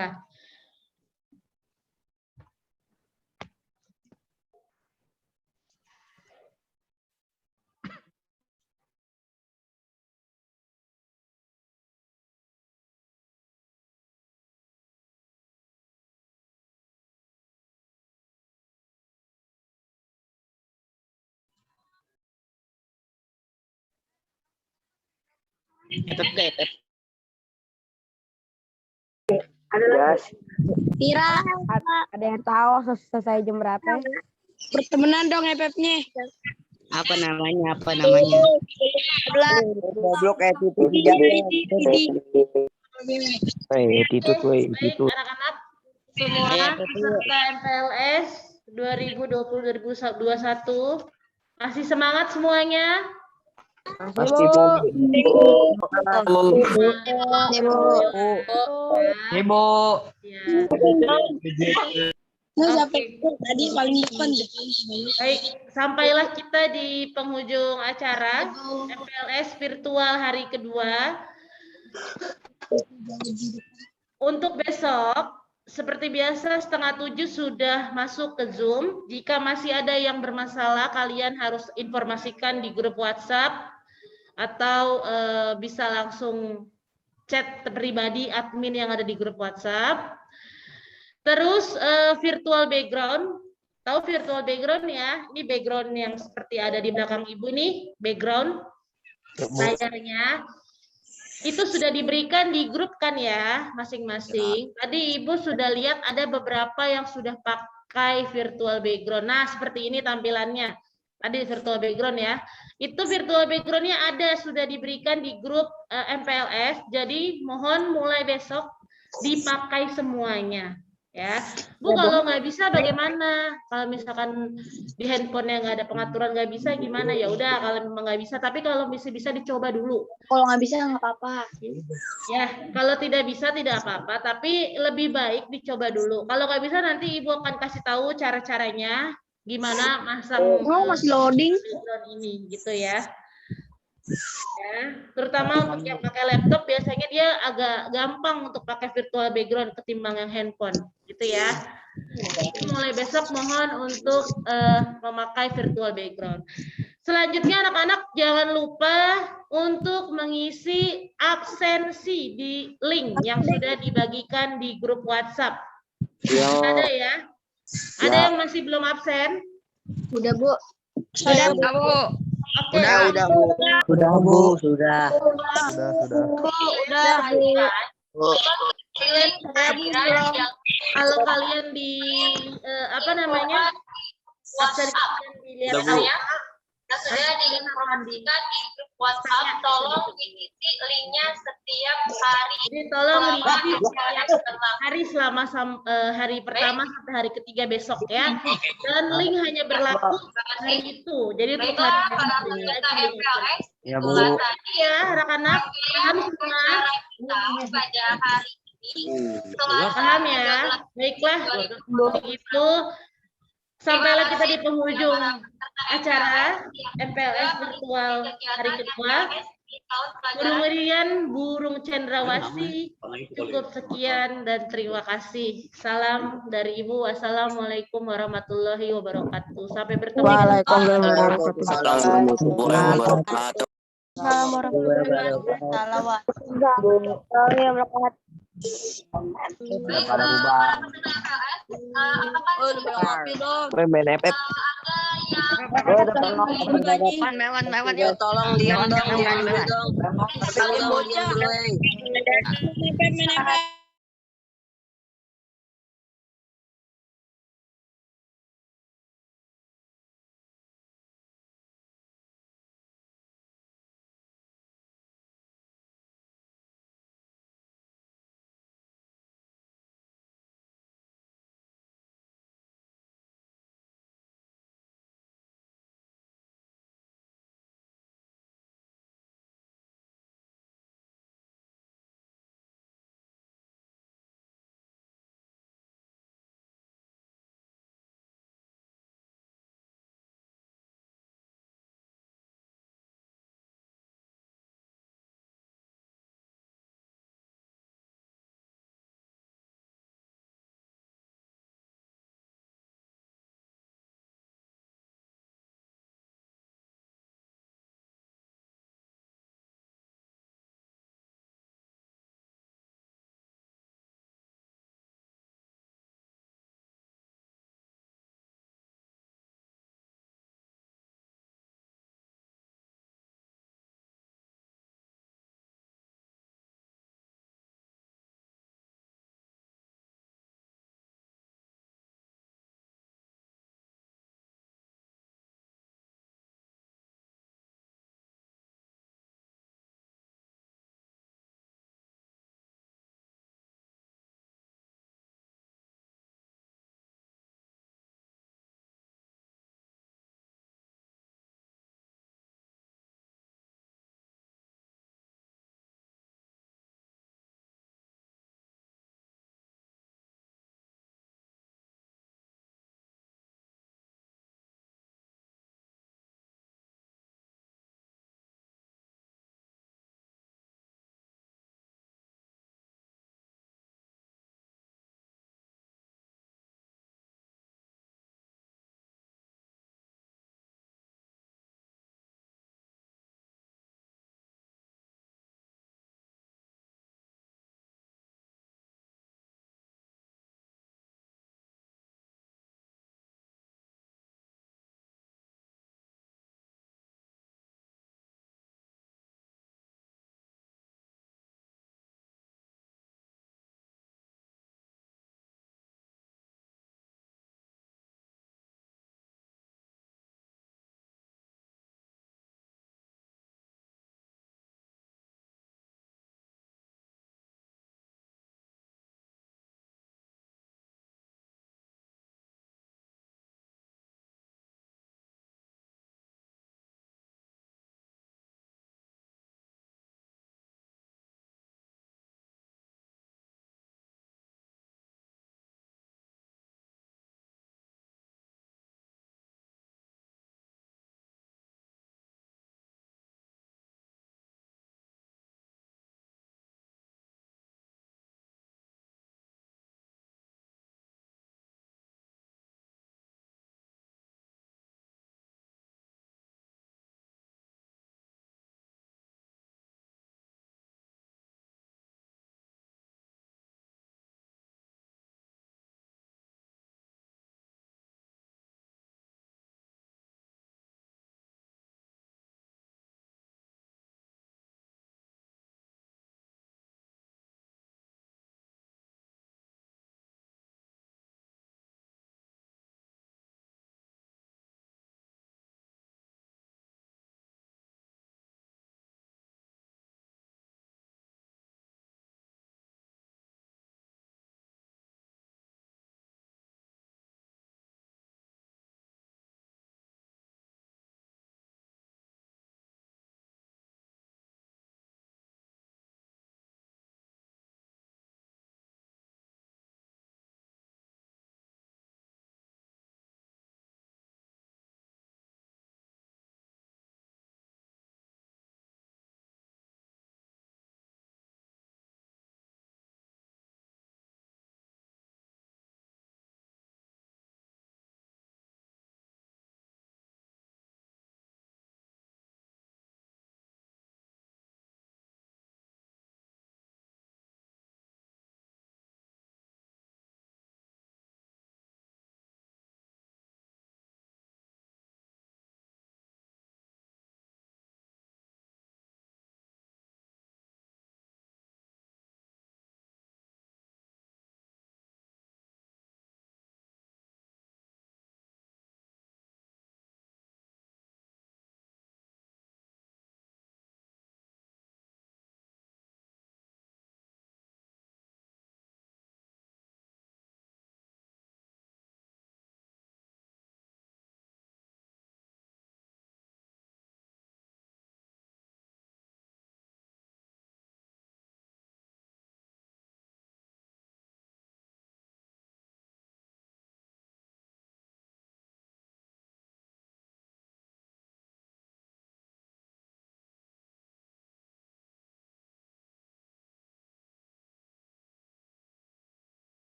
Tira, ada yang tahu selesai jam berapa? Pertemanan dong EPP-nya. Apa namanya? Goblok attitude Baik, anak-anak semua peserta MPLS 2020-2021 masih semangat semuanya? Pasti Ibu. Tadi paling depan. Baik, sampailah kita di penghujung acara MPLS virtual hari kedua. Untuk besok, seperti biasa 6:30 sudah masuk ke Zoom. Jika masih ada yang bermasalah, kalian harus informasikan di grup WhatsApp atau bisa langsung chat pribadi admin yang ada di grup WhatsApp. Terus virtual background, tahu virtual background ya? Ini background yang seperti ada di belakang Ibu nih, background layarnya. Itu sudah diberikan di grup kan ya, masing-masing. Tadi Ibu sudah lihat ada beberapa yang sudah pakai virtual background. Nah, seperti ini tampilannya. Tadi virtual background ya. Itu virtual background-nya ada, sudah diberikan di grup MPLS. Jadi mohon mulai besok dipakai semuanya. Ya, Bu, kalau nggak bisa bagaimana? Kalau misalkan di handphonenya nggak ada pengaturan nggak bisa gimana? Ya udah, kalau memang nggak bisa. Tapi kalau bisa dicoba dulu. Kalau nggak bisa nggak apa-apa. Ya, kalau tidak bisa tidak apa-apa. Tapi lebih baik dicoba dulu. Kalau nggak bisa nanti Ibu akan kasih tahu cara-caranya gimana masang masih loading ini, gitu ya. Ya, terutama untuk yang pakai laptop biasanya dia agak gampang untuk pakai virtual background ketimbang yang handphone, gitu ya. Jadi mulai besok mohon untuk memakai virtual background. Selanjutnya anak-anak jangan lupa untuk mengisi absensi di link yang sudah dibagikan di grup WhatsApp. Ada ya? Ada yang masih belum absen? Udah, Bu. Sudah, Bu. Oke. Udah, Bu. Sudah, Bu. Sudah. Udah. Kalau kalian di apa namanya? Absen dilihat sudah diinformasikan di grup WhatsApp, tolong diisi linknya setiap hari. Jadi tolong diisi setiap hari selama hari pertama sampai hari ketiga besok ya. Dan link hanya berlaku hari itu. Jadi untuk hari Ya, Bu. ya anak-anak paham semua? Pada hari ini. Paham ya? Baiklah. Begitu. Sampailah kita di penghujung acara MPLS virtual hari kedua. Burung burung cendrawasih, cukup sekian dan terima kasih. Salam dari Ibu. Wassalamualaikum warahmatullahi wabarakatuh. Sampai bertemu. Waalaikumsalam warahmatullahi wabarakatuh. Mewah yuk, tolong lihat dong.